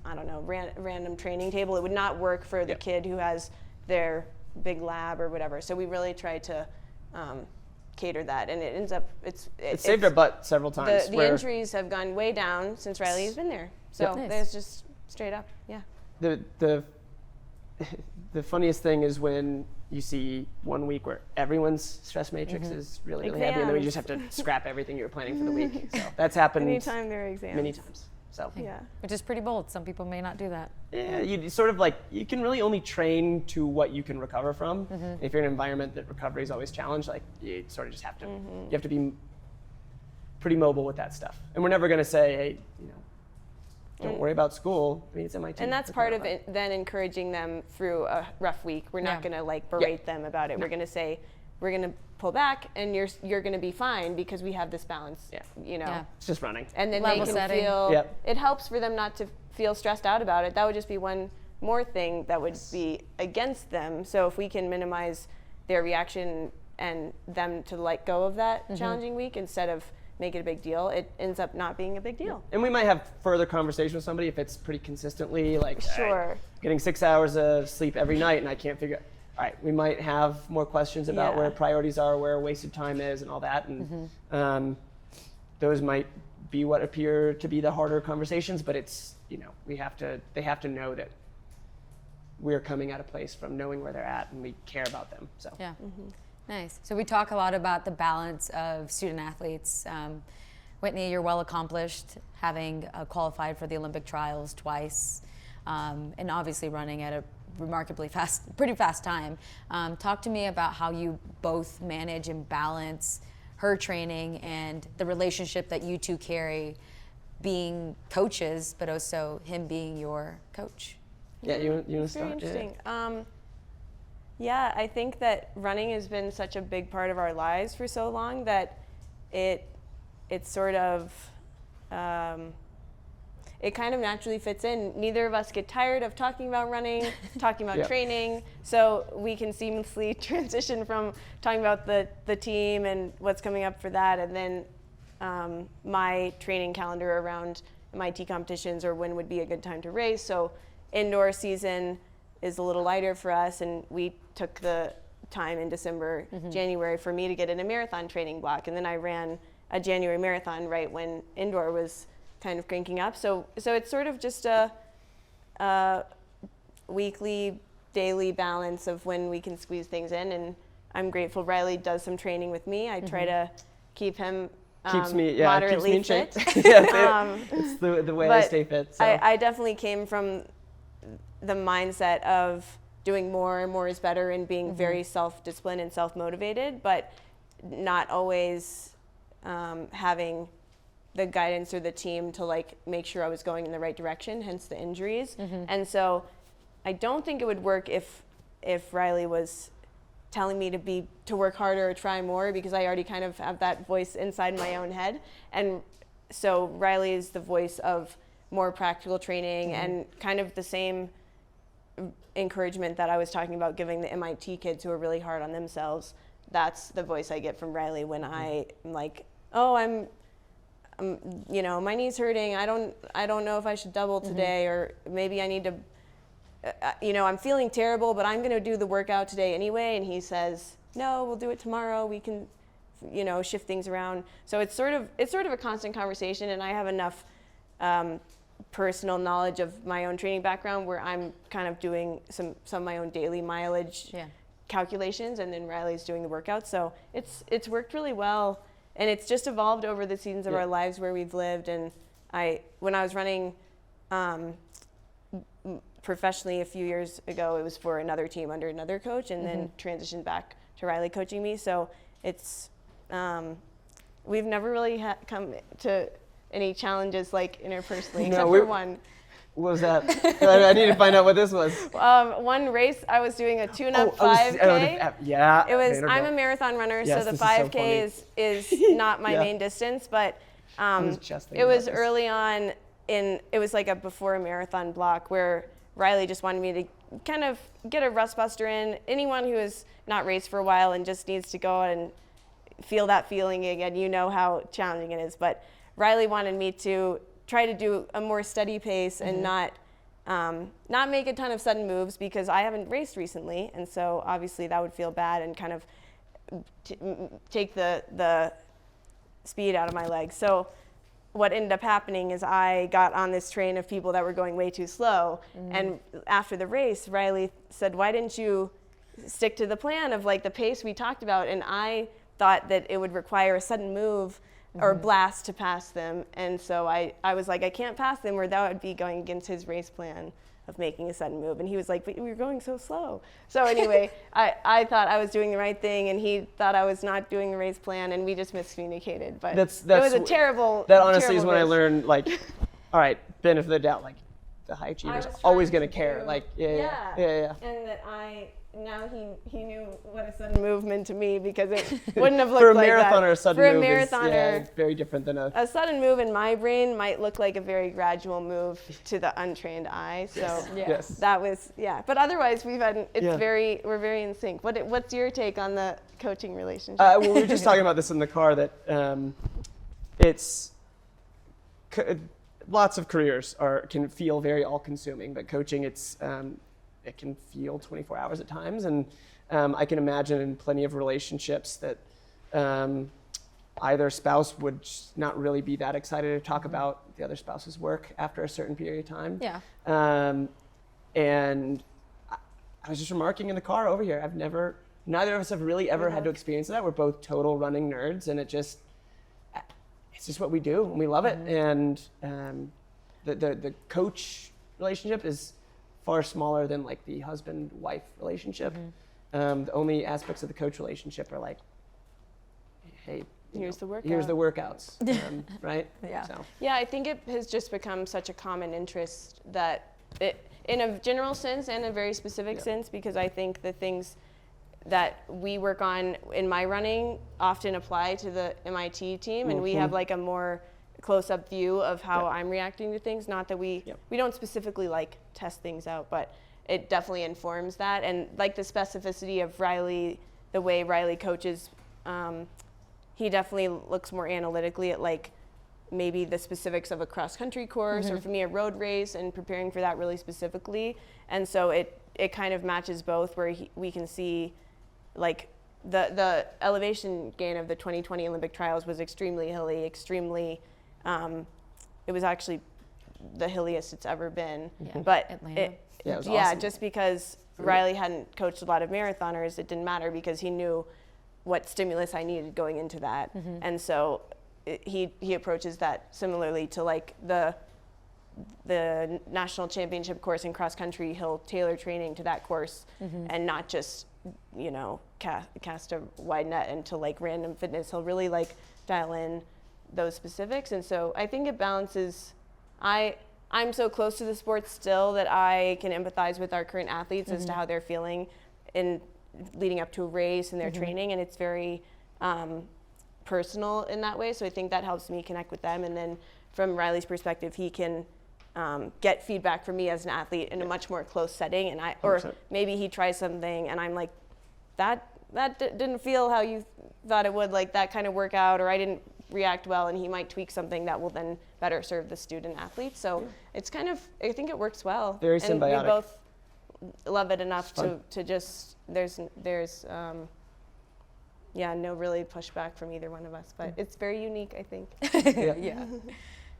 I don't know, random training table. It would not work for the kid who has their big lab or whatever. So we really try to cater that, and it ends up it saved our butt several times. The injuries have gone way down since Riley has been there. So there's just straight up, The funniest thing is when you see 1 week where everyone's stress matrix is really heavy, and then you just have to scrap everything you were planning for the week. So that's happened anytime there are exams. Many times. So which is pretty bold. Some people may not do that. Yeah, you sort of you can really only train to what you can recover from. If you're in an environment that recovery is always challenged, you sort of just have to you have to be pretty mobile with that stuff. And we're never going to say, hey, don't worry about school. I mean, it's MIT. And that's part of it, then encouraging them through a rough week. We're not going to berate them about it. No. We're going to say, we're going to pull back, and you're going to be fine because we have this balance. It's just running. And then they can feel. It helps for them not to feel stressed out about it. That would just be one more thing that would be against them. So if we can minimize their reaction and them to let go of that challenging week instead of make it a big deal, it ends up not being a big deal. And we might have further conversation with somebody if it's pretty consistently getting 6 hours of sleep every night and I can't figure all right, we might have more questions about Yeah. where priorities are, where wasted time is, and all that. And those might be what appear to be the harder conversations, but it's, they have to know that we're coming at a place from knowing where they're at and we care about them. So Yeah. Nice. So we talk a lot about the balance of student athletes. Whitney, you're well accomplished, having qualified for the Olympic trials twice, and obviously running at a remarkably pretty fast time. Talk to me about how you both manage and balance her training and the relationship that you two carry, being coaches, but also him being your coach. yeah, you want to Very start? interesting. Yeah, I think that running has been such a big part of our lives for so long that it's sort of it kind of naturally fits in. Neither of us get tired of talking about running, talking about Yeah. training, so we can seamlessly transition from talking about the team and what's coming up for that, and then my training calendar around MIT competitions or when would be a good time to race. So indoor season is a little lighter for us, and we took the time in December, January for me to get in a marathon training block, and then I ran a January marathon right when indoor was kind of cranking up. So it's sort of just a weekly, daily balance of when we can squeeze things in, and I'm grateful Riley does some training with me. I try to keep him Keeps me moderately in shape. fit. It's the way I but stay fit. So. I definitely came from the mindset of doing more and more is better and being very self-disciplined and self-motivated, but not always having the guidance or the team to like make sure I was going in the right direction, hence the injuries. And so I don't think it would work if Riley was telling me to work harder or try more, because I already kind of have that voice inside my own head. And so Riley is the voice of more practical training and kind of the same encouragement that I was talking about giving the MIT kids who are really hard on themselves. That's the voice I get from Riley when I'm like, oh, I'm my knee's hurting. I don't know if I should double today, or maybe I need to, I'm feeling terrible, but I'm going to do the workout today anyway. And he says, no, we'll do it tomorrow. We can, shift things around. So it's sort of a constant conversation, and I have enough personal knowledge of my own training background where I'm kind of doing some of my own daily mileage calculations, and then Riley's doing the workouts. So it's worked really well, and it's just evolved over the seasons of our lives where we've lived. And when I was running professionally a few years ago, it was for another team under another coach, and then transitioned back to Riley coaching me. So it's we've never really come to any challenges like interpersonally, except for one. What was that? I need to find out what this was. One race, I was doing a tune-up 5K. Yeah. It was. I'm a marathon runner, Yes, so the this is so 5K is not my main distance, but it was early on it was like a before a marathon block where Riley just wanted me to kind of get a rust buster in. Anyone who has not raced for a while and just needs to go and feel that feeling again, you know how challenging it is. But Riley wanted me to try to do a more steady pace and not make a ton of sudden moves, because I haven't raced recently, and so obviously that would feel bad and kind of take the speed out of my legs. So what ended up happening is I got on this train of people that were going way too slow, and after the race, Riley said, why didn't you stick to the plan of like the pace we talked about? And I thought that it would require a sudden move or blast to pass them. And so I was like, I can't pass them, or that would be going against his race plan of making a sudden move. And he was like, but we were going so slow. So anyway, I thought I was doing the right thing, and he thought I was not doing the race plan, and we just miscommunicated. But that's it was a terrible. That honestly terrible is when I race. learned, like, all right, benefit of the doubt, like, the high achiever's was always trying going to to care. do- Like, Yeah. yeah. And that now he knew what a sudden move meant to me, because it wouldn't have looked For a like that. marathoner, a sudden For a move marathoner, is very different than a. a sudden move in my brain might look like a very gradual move to the untrained eye. So Yes. that was, But otherwise, we're very in sync. What's your take on the coaching relationship? Well, we were just talking about this in the car, that it's lots of careers can feel very all-consuming, but coaching, it's it can feel 24 hours at times. And I can imagine in plenty of relationships that either spouse would just not really be that excited to talk about the other spouse's work after a certain period of time. Yeah. And I was just remarking in the car over here, neither of us have really ever had to experience that. We're both total running nerds, and it's just what we do, and we love it. And the coach relationship is far smaller than like the husband-wife relationship. The only aspects of the coach relationship are like, hey, Here's the workout. Here's the workouts, right? Yeah. So. Yeah, I think it has just become such a common interest that in a general sense and a very specific sense, because I think the things that we work on in my running often apply to the MIT team, and we have like a more close-up view of how I'm reacting to things. Not that we don't specifically like test things out, but it definitely informs that. And like the specificity of Riley, the way Riley coaches, he definitely looks more analytically at like maybe the specifics of a cross-country course, or for me a road race, and preparing for that really specifically. And so it kind of matches both, where we can see like the elevation gain of the 2020 Olympic trials was extremely hilly, it was actually the hilliest it's ever been. Yeah. But Atlanta. It was awesome. Just because Riley hadn't coached a lot of marathoners, it didn't matter because he knew what stimulus I needed going into that. And so he approaches that similarly to like the national championship course in cross country. He'll tailor training to that course and not just, cast a wide net into like random fitness. He'll really like dial in those specifics. And so I think it balances. I'm so close to the sport still that I can empathize with our current athletes as to how they're feeling in leading up to a race and their training, and it's very personal in that way. So I think that helps me connect with them. And then from Riley's perspective, he can get feedback from me as an athlete in a much more close setting. And or 100%. Maybe he tries something and I'm like, that didn't feel how you thought it would, like that kind of workout, or I didn't react well, and he might tweak something that will then better serve the student athlete. So it's kind of, I think it works well. Very symbiotic. And we both love it enough to just, there's no really pushback from either one of us, but it's very unique, I think.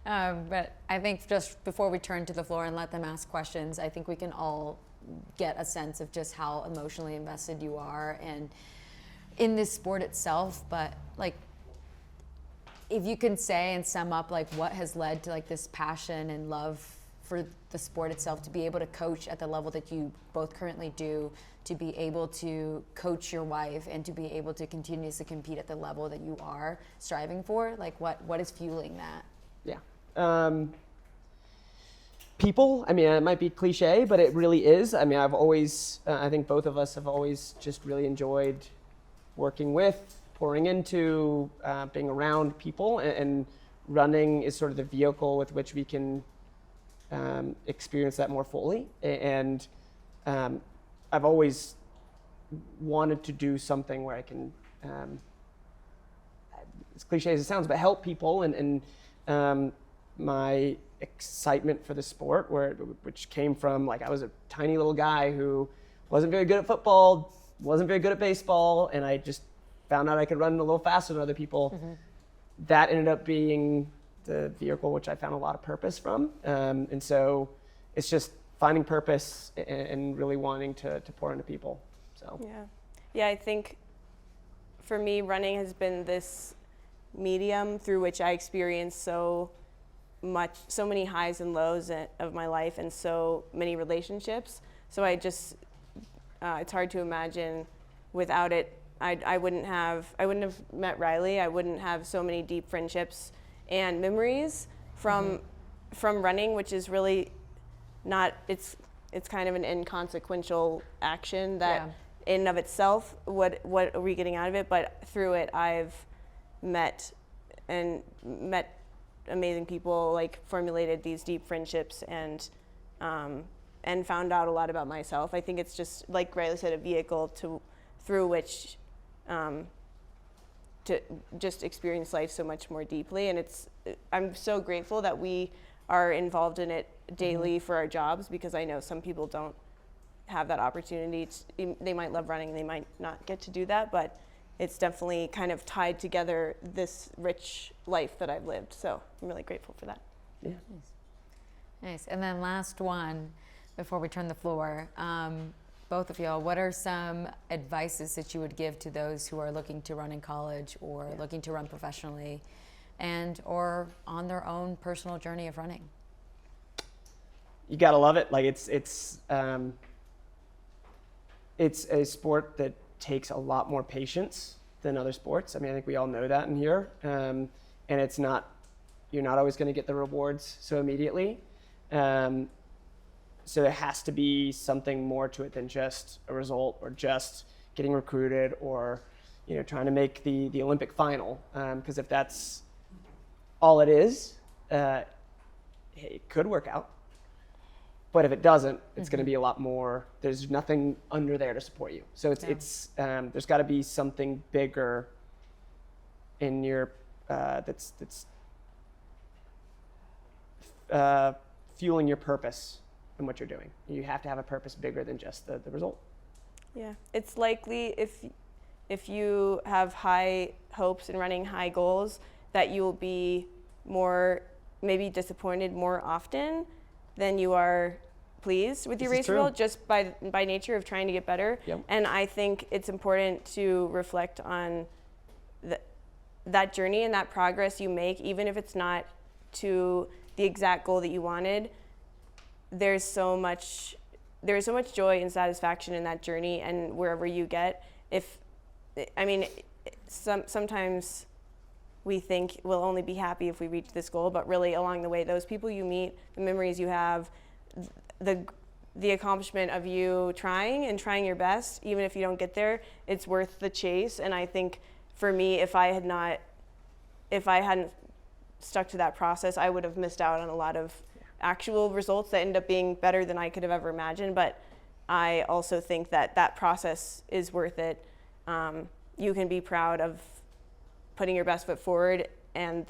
But I think just before we turn to the floor and let them ask questions, I think we can all get a sense of just how emotionally invested you are and in this sport itself. But like, if you can say and sum up like what has led to like this passion and love for the sport itself, to be able to coach at the level that you both currently do, to be able to coach your wife, and to be able to continuously compete at the level that you are striving for, like what is fueling that? People, I mean, it might be cliche, but it really is. I mean, I've always, I think both of us have always just really enjoyed working with, pouring into, being around people, and running is sort of the vehicle with which we can experience that more fully. And I've always wanted to do something where I can, as cliche as it sounds, but help people. And my excitement for the sport, which came from, like, I was a tiny little guy who wasn't very good at football, wasn't very good at baseball, and I just found out I could run a little faster than other people. That ended up being the vehicle which I found a lot of purpose from. And so it's just finding purpose and really wanting to pour into people. So yeah, I think for me, running has been this medium through which I experience so many highs and lows of my life, and so many relationships. So I just, it's hard to imagine without it. I wouldn't have met Riley. I wouldn't have so many deep friendships and memories from running, which is really not, it's kind of an inconsequential action that in and of itself, what are we getting out of it? But through it, I've met amazing people, like formulated these deep friendships, and found out a lot about myself. I think it's just, like Riley said, a vehicle through which to just experience life so much more deeply. And I'm so grateful that we are involved in it daily for our jobs, because I know some people don't have that opportunity. They might love running, they might not get to do that, but it's definitely kind of tied together this rich life that I've lived. So I'm really grateful for that. Yeah. Nice. And then last one, before we turn the floor, both of y'all, what are some advices that you would give to those who are looking to run in college or looking to run professionally and or on their own personal journey of running? You gotta love it. Like it's a sport that takes a lot more patience than other sports. I mean, I think we all know that in here. And you're not always gonna get the rewards so immediately. So there has to be something more to it than just a result or just getting recruited or, trying to make the Olympic final. Because if that's all it is, it could work out. But if it doesn't, it's going to be a lot more. There's nothing under there to support you. So there's got to be something bigger in your that's fueling your purpose in what you're doing. You have to have a purpose bigger than just the result. Yeah, it's likely if you have high hopes and running high goals that you will be maybe disappointed more often than you are pleased with your race result, just by nature of trying to get better. Yep. And I think it's important to reflect on that journey and that progress you make, even if it's not to the exact goal that you wanted. There's so much joy and satisfaction in that journey, and wherever you get. Sometimes we think we'll only be happy if we reach this goal, but really along the way, those people you meet, the memories you have, the accomplishment of you trying your best, even if you don't get there, it's worth the chase. And I think for me, if I hadn't stuck to that process, I would have missed out on a lot of actual results that end up being better than I could have ever imagined. But I also think that process is worth it. You can be proud of putting your best foot forward, and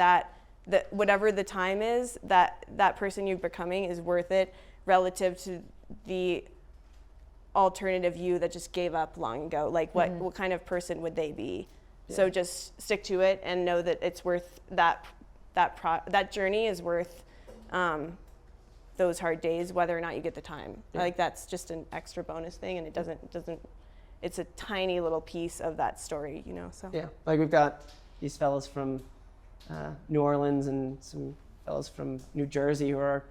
whatever the time is, that person you're becoming is worth it relative to the alternative you that just gave up long ago. Like what kind of person would they be? Yeah. So just stick to it and know that it's worth that journey is worth those hard days, whether or not you get the time. Yeah. Like that's just an extra bonus thing, and it doesn't. It's a tiny little piece of that story, So yeah, like we've got these fellas from New Orleans and some fellas from New Jersey who are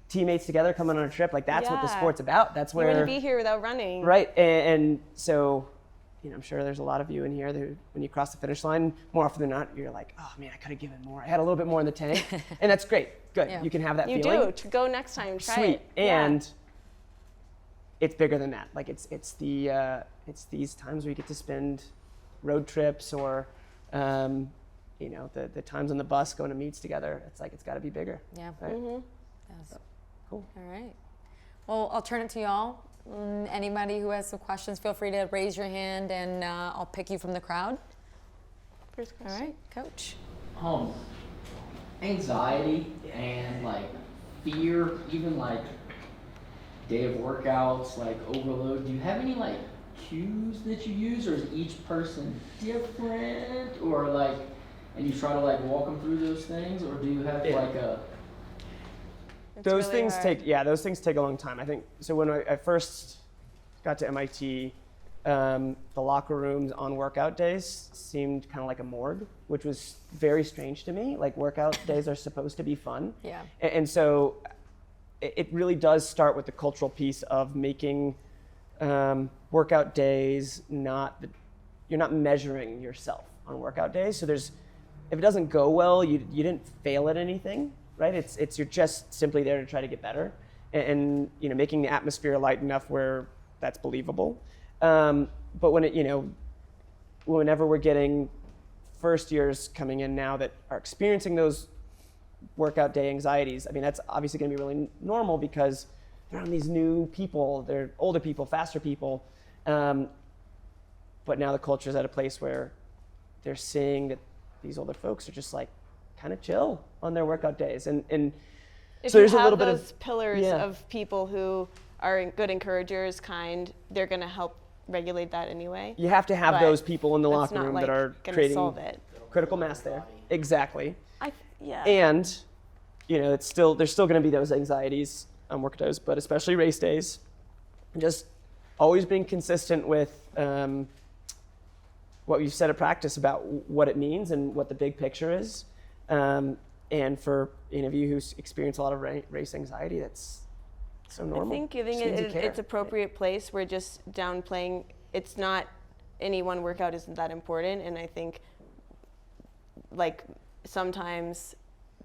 teammates together coming on a trip. Like that's what the sport's about. That's where you wouldn't be here without running, right? And so, I'm sure there's a lot of you in here that when you cross the finish line, more often than not, you're like, oh man, I could have given more. I had a little bit more in the tank, and that's great. Good, you can have that feeling. You do. Go next time. Try Sweet, it. and it's bigger than that. Like it's these times where you get to spend road trips or the times on the bus going to meets together. It's like it's got to be bigger. Yeah. Right? Mm-hmm. Yes. Cool. All right. Well, I'll turn it to y'all. Anybody who has some questions, feel free to raise your hand, and I'll pick you from the crowd. First question. All right, Coach. Anxiety and fear, even day of workouts, overload. Do you have any cues that you use, or is each person different, or and you try to walk them through those things, or do you have a? Those things take a long time. I think so. When I first got to MIT, the locker rooms on workout days seemed kind of like a morgue, which was very strange to me. Workout days are supposed to be fun. Yeah. And so it really does start with the cultural piece of making workout days you're not measuring yourself on workout days. So if it doesn't go well, you didn't fail at anything. Right, it's you're just simply there to try to get better, and making the atmosphere light enough where that's believable. But whenever we're getting first years coming in now that are experiencing those workout day anxieties, that's obviously going to be really normal because they're on these new people, they're older people, faster people. But now the culture is at a place where they're seeing that these older folks are just kind of chill on their workout days, and if so there's you a little have bit those pillars of people who are good encouragers, kind, they're going to help regulate that anyway. You have to have But those people in the that's locker not, room like, that are gonna creating solve it. critical mass there. Exactly. Yeah. And, there's still going to be those anxieties on work days, but especially race days. Just always being consistent with what we've said at practice about what it means and what the big picture is. And for any of you who experience a lot of race anxiety, that's so normal. I think giving Just means you it care. its appropriate place, we're just downplaying, it's not, any one workout isn't that important, and I think like sometimes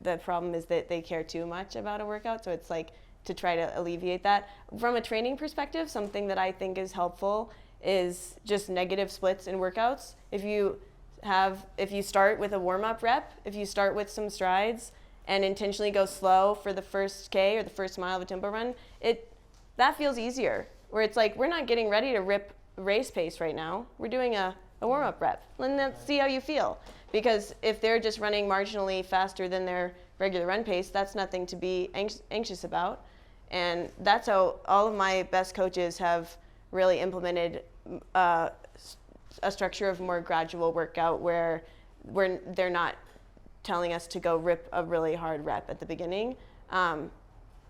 the problem is that they care too much about a workout, so it's like to try to alleviate that. From a training perspective, something that I think is helpful is just negative splits in workouts. If you start with a warm-up rep, if you start with some strides and intentionally go slow for the first K or the first mile of a tempo run, that feels easier. Where it's like, we're not getting ready to rip race pace right now. We're doing a warm-up rep. And let's see how you feel. Because if they're just running marginally faster than their regular run pace, that's nothing to be anxious about. And that's how all of my best coaches have really implemented a structure of more gradual workout where they're not telling us to go rip a really hard rep at the beginning.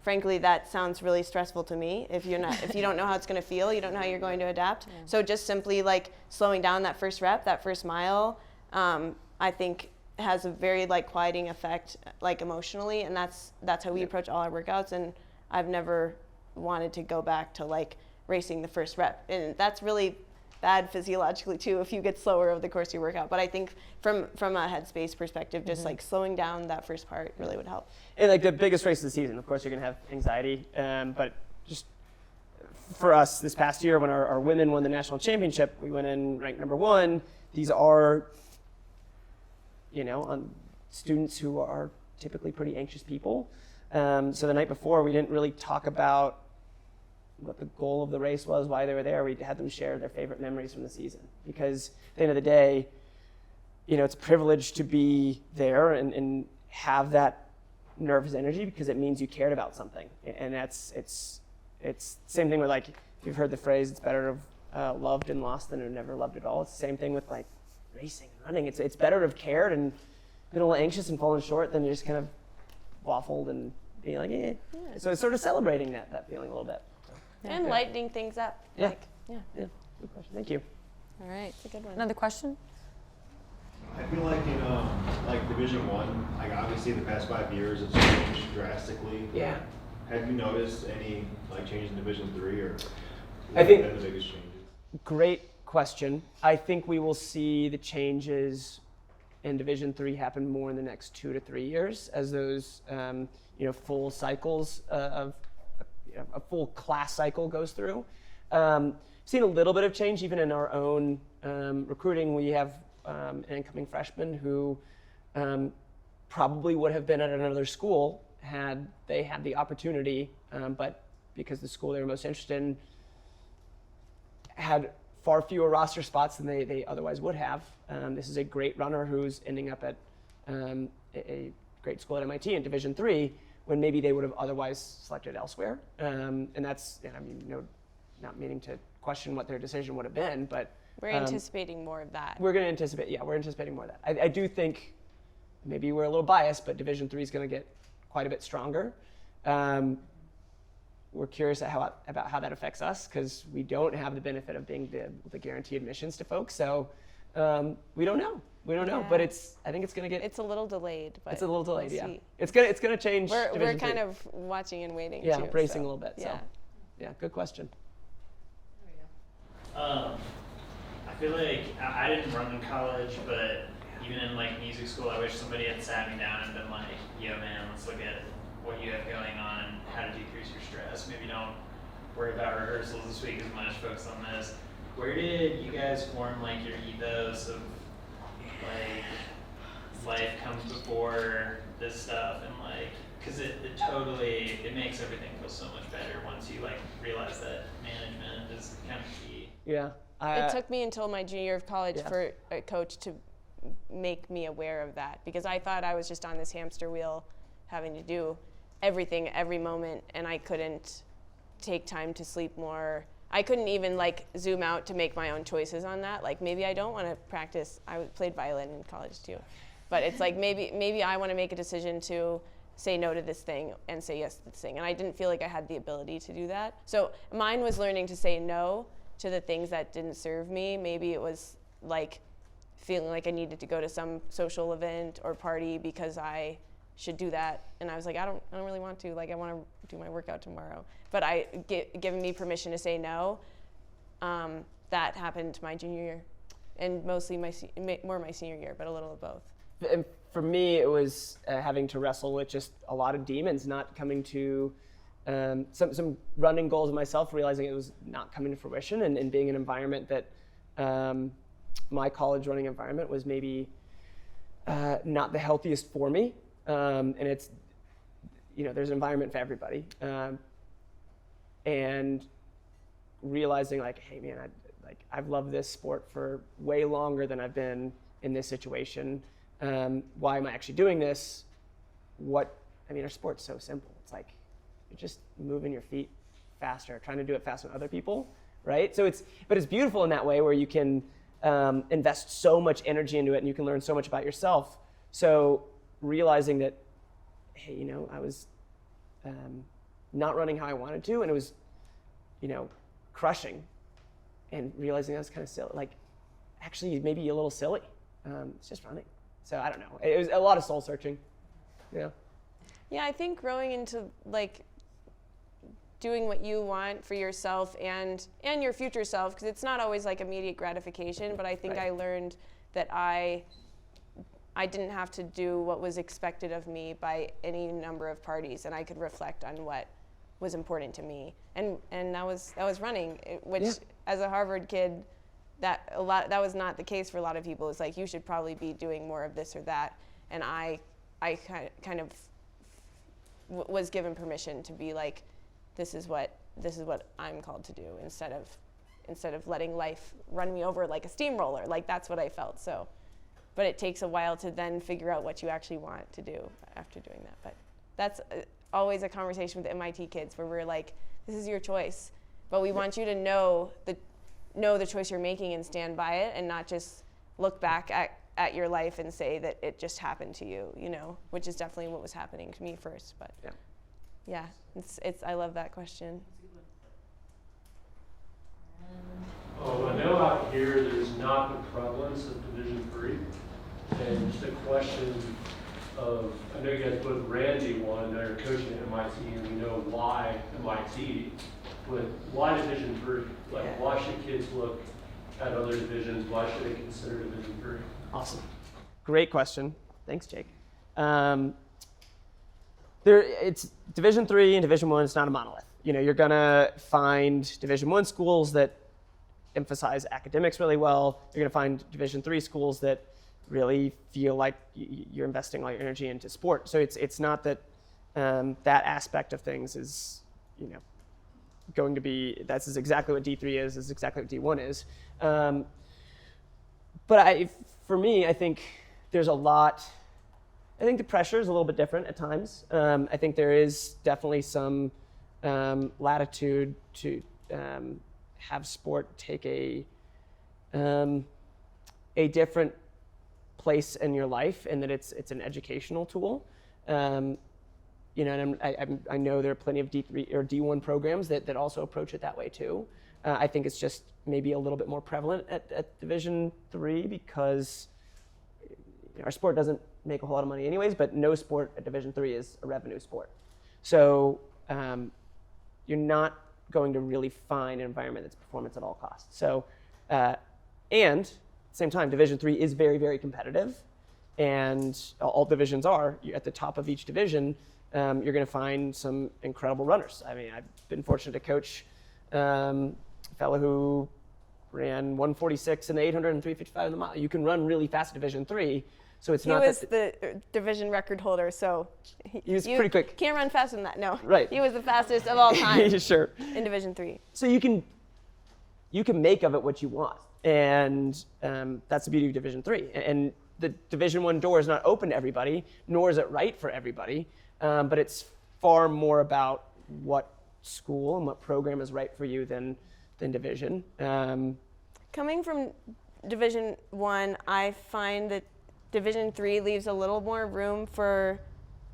Frankly, that sounds really stressful to me. If you don't know how it's going to feel, you don't know how you're going to adapt. Yeah. So just simply like slowing down that first rep, that first mile, I think has a very like quieting effect, like emotionally, and that's how we approach all our workouts. And I've never wanted to go back to like racing the first rep, and that's really bad physiologically too if you get slower over the course of your workout. But I think from a headspace perspective, just like slowing down that first part really would help. And like the biggest race of the season, of course, you're going to have anxiety. But just for us this past year, when our women won the national championship, we went in ranked number 1. These are, students who are typically pretty anxious people. So the night before, we didn't really talk about what the goal of the race was, why they were there. We had them share their favorite memories from the season. Because at the end of the day, it's a privilege to be there and have that nervous energy because it means you cared about something. And it's the same thing with like, if you've heard the phrase, it's better to have loved and lost than to never loved at all. It's the same thing with like racing and running. It's better to have cared and been a little anxious and fallen short than just kind of waffled and being like, eh. Yeah. So it's sort of celebrating that feeling a little bit. Yeah, and lightening things up. Yeah. Yeah. Good question. Thank you. All right. It's a good one. Another question? I feel like in like Division One, like obviously the past 5 years it's changed drastically. Yeah. Have you noticed any like change in Division 3 or I think been the biggest changes? Great question. I think we will see the changes in Division 3 happen more in the next 2 to 3 years as those full cycles of a full class cycle goes through. Seen a little bit of change even in our own recruiting. We have an incoming freshman who probably would have been at another school had they had the opportunity, but because the school they were most interested in had far fewer roster spots than they otherwise would have. This is a great runner who's ending up at a great school at MIT in Division 3 when maybe they would have otherwise selected elsewhere. And that's, not meaning to question what their decision would have been, but we're anticipating more of that. We're anticipating more of that. I do think maybe we're a little biased, but Division 3 is going to get quite a bit stronger. We're curious about how that affects us because we don't have the benefit of being the guaranteed admissions to folks. So we don't know. But I think it's going to get. It's a little delayed. But it's a little delayed. we'll yeah. see. It's going to change. We're kind of watching and waiting. Yeah, too, bracing so. a little bit. Yeah. So yeah, good question. I feel like I didn't run in college, but even in like music school, I wish somebody had sat me down and been like, "Yo, man, let's look at what you have going on and how to decrease your stress. Maybe don't worry about rehearsals this week as much. Focus on this." Where did you guys form like your ethos of like life comes before this stuff and like, because it totally makes everything feel so much better once you like realize that management is kind of key. Yeah. It took me until my junior year of college for a coach to make me aware of that because I thought I was just on this hamster wheel having to do everything every moment and I couldn't take time to sleep more. I couldn't even like zoom out to make my own choices on that. Like maybe I don't want to practice. I played violin in college too, but it's like maybe I want to make a decision to say no to this thing and say yes to this thing. And I didn't feel like I had the ability to do that. So mine was learning to say no to the things that didn't serve me. Maybe it was like feeling like I needed to go to some social event or party because I should do that, and I was like, I don't really want to. Like, I want to do my workout tomorrow. But giving me permission to say no, that happened my junior year, and mostly more my senior year, but a little of both. And for me, it was having to wrestle with just a lot of demons, not coming to some running goals of myself, realizing it was not coming to fruition, and being in an environment that my college running environment was maybe not the healthiest for me. And it's, there's an environment for everybody. And realizing like, hey man, I've loved this sport for way longer than I've been in this situation. Why am I actually doing this? Our sport's so simple. It's like, you're just moving your feet faster, trying to do it faster than other people, right? But it's beautiful in that way where you can invest so much energy into it and you can learn so much about yourself. So realizing that, hey, I was not running how I wanted to, and it was, crushing, and realizing that was kind of silly, like actually maybe a little silly. It's just running. So I don't know. It was a lot of soul searching. Yeah. Yeah, I think growing into like doing what you want for yourself and your future self, because it's not always like immediate gratification, but I think Right. I learned that I didn't have to do what was expected of me by any number of parties, and I could reflect on what was important to me, and that was running, which as a Harvard kid, that was not the case for a lot of people. It's like, you should probably be doing more of this or that, and I kind of was given permission to be like, this is what I'm called to do, instead of letting life run me over like a steamroller. Like, that's what I felt. So, but it takes a while to then figure out what you actually want to do after doing that. But that's always a conversation with the MIT kids where we're like, this is your choice, but we want you to know the choice you're making and stand by it, and not just look back at your life and say that it just happened to you, which is definitely what was happening to me first. But yeah, it's I love that question. I know out here there's not the prevalence of Division III, and just a question of, I know you guys both ran D1, now you're coaching at MIT, and we know why MIT, but why Division III? Like, why should kids look at other divisions? Why should they consider Division III? Awesome. Great question. Thanks, Jake. It's Division III and Division I. It's not a monolith. You're gonna find Division I schools that emphasize academics really well. You're gonna find Division III schools that really feel like you're investing all your energy into sport. So it's not that that aspect of things is going to be, that's exactly what D3 is exactly what D1 is. But for me, I think there's a lot. I think the pressure is a little bit different at times. I think there is definitely some latitude to have sport take a different place in your life, and that it's an educational tool. And I know there are plenty of D3 or D1 programs that also approach it that way too. I think it's just maybe a little bit more prevalent at Division III because our sport doesn't make a whole lot of money anyways, but no sport at Division III is a revenue sport. So you're not going to really find an environment that's performance at all costs. So, and at the same time, Division III is very, very competitive, and all divisions are. You're at the top of each division, you're going to find some incredible runners. I mean, I've been fortunate to coach a fellow who ran 146 in the 800 and 355 in the mile. You can run really fast at Division III, so it's not. He was the division record holder, so he was pretty quick. Can't run faster than that. No. Right. He was the fastest of all time. Sure. In Division III. So you can make of it what you want, and that's the beauty of Division III. And the Division I door is not open to everybody, nor is it right for everybody. But it's far more about what school and what program is right for you than Division. Coming from Division 1, I find that Division 3 leaves a little more room for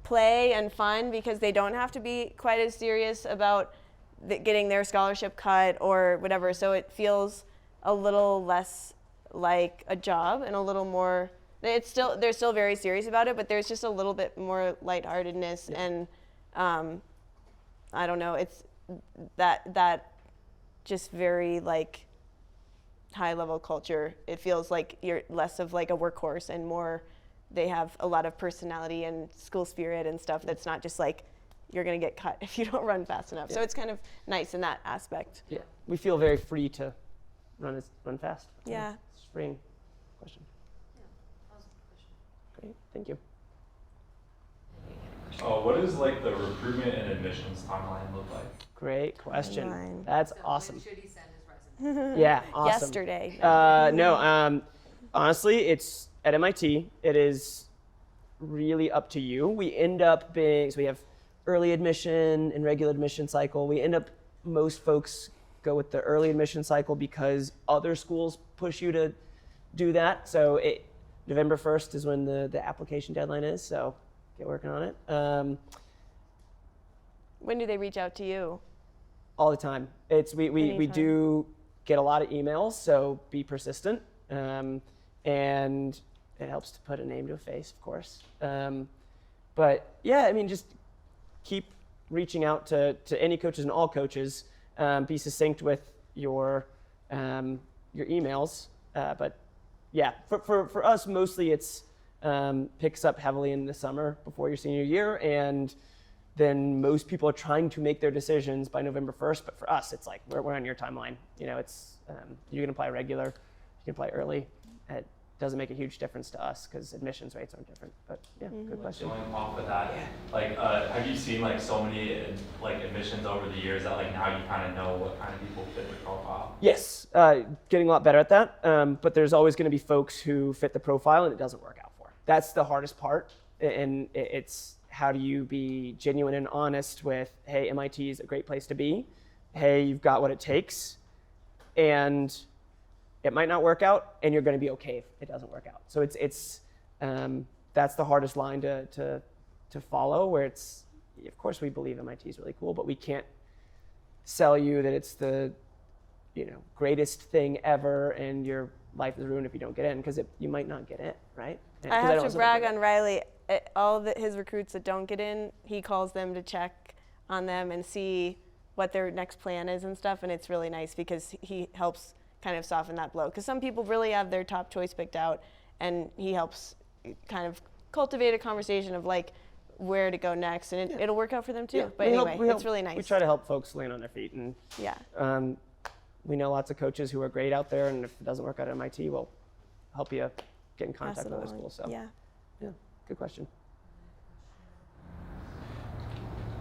play and fun because they don't have to be quite as serious about getting their scholarship cut or whatever. So it feels a little less like a job and a little more. They're still very serious about it, but there's just a little bit more lightheartedness and I don't know. It's that just very like high level culture. It feels like you're less of like a workhorse and more. They have a lot of personality and school spirit and stuff. That's not just like you're gonna get cut if you don't run fast enough. So it's kind of nice in that aspect. Yeah, we feel very free to run fast. Yeah. It's a freeing question. Great, thank you. What does like the recruitment and admissions timeline look like? Great question. Timeline. That's awesome. Should he send his resume? Yeah, awesome. Yesterday. No, honestly, it's at MIT. It is really up to you. We end up being, so we have early admission and regular admission cycle. We end up, most folks go with the early admission cycle because other schools push you to do that. So November 1st is when the application deadline is, so get working on it. When do they reach out to you? All the time. We Anytime. do get a lot of emails, so be persistent. And it helps to put a name to a face, of course. But yeah, I mean, just keep reaching out to any coaches and all coaches. Be succinct with your emails. But yeah, for us, mostly it's picks up heavily in the summer before your senior year, and then most people are trying to make their decisions by November 1st. But for us, it's like we're on your timeline. You know, it's you can apply regular, you can apply early. It doesn't make a huge difference to us because admissions rates aren't different. But yeah, good question. Going off of that, like, have you seen like so many like admissions over the years that like now you kind of know what kind of people fit the profile? Yes, getting a lot better at that. But there's always going to be folks who fit the profile and it doesn't work out for. That's the hardest part, and it's how do you be genuine and honest with, hey, MIT is a great place to be. Hey, you've got what it takes, and it might not work out, and you're going to be okay if it doesn't work out. So it's that's the hardest line to follow. Where it's, of course, we believe MIT is really cool, but we can't sell you that it's the greatest thing ever, and your life is ruined if you don't get in, because you might not get in, right? I have to brag on Riley. All of his recruits that don't get in, he calls them to check on them and see what their next plan is and stuff, and it's really nice because he helps kind of soften that blow. Because some people really have their top choice picked out, and he helps kind of cultivate a conversation of like where to go next, and it'll work out for them too. Yeah, but anyway, it's really nice. We try to help folks land on their feet, and yeah. We know lots of coaches who are great out there, and if it doesn't work out at MIT, we'll help you get in contact with other schools. So yeah. Good question.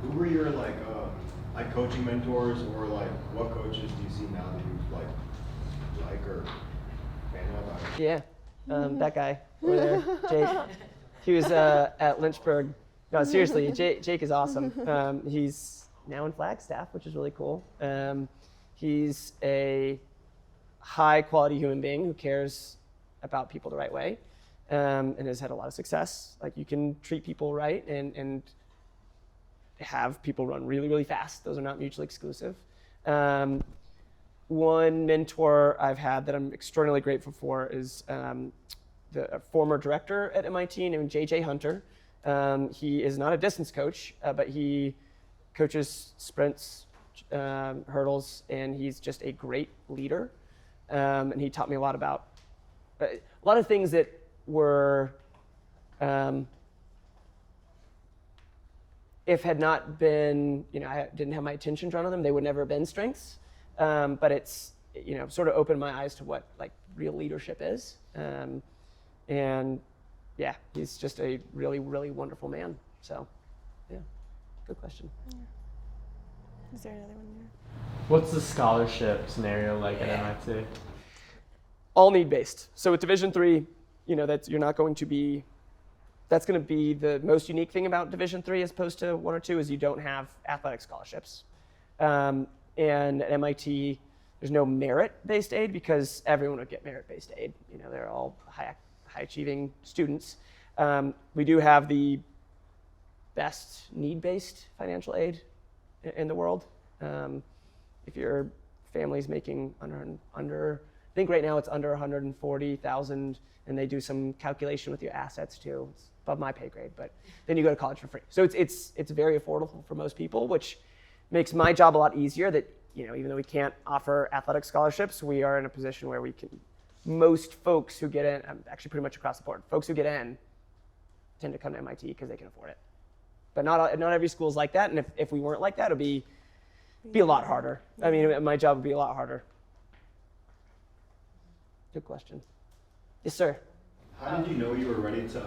Who were your like coaching mentors, or like what coaches do you see now that you like or fan of? Yeah, that guy over there, Jake. He was at Lynchburg. No, seriously, Jake is awesome. He's now in Flagstaff, which is really cool. He's a high quality human being who cares about people the right way, and has had a lot of success. Like, you can treat people right and have people run really, really fast. Those are not mutually exclusive. One mentor I've had that I'm extraordinarily grateful for is the former director at MIT named J.J. Hunter. He is not a distance coach, but he coaches sprints, hurdles, and he's just a great leader. And he taught me a lot about a lot of things that were, if had not been, I didn't have my attention drawn to them, they would never have been strengths. But it's, sort of opened my eyes to what like real leadership is. And yeah, he's just a really, really wonderful man. So yeah, good question. Yeah. Is there another one there? What's the scholarship scenario like at MIT? All need-based. So with Division III, that's going to be the most unique thing about Division III as opposed to 1 or 2 is you don't have athletic scholarships. And at MIT, there's no merit-based aid because everyone would get merit-based aid. You know, they're all high-achieving students. We do have the best need-based financial aid in the world. If your family's making under, I think right now it's under 140,000, and they do some calculation with your assets too. It's above my pay grade, but then you go to college for free. So it's very affordable for most people, which makes my job a lot easier. That, you know, even though we can't offer athletic scholarships, we are in a position where we can. Most folks who get in, actually pretty much across the board, folks who get in tend to come to MIT because they can afford it. But not every school's like that, and if we weren't like that, it'd be a lot harder. I mean, my job would be a lot harder. Good question. Yes, sir. How did you know you were ready to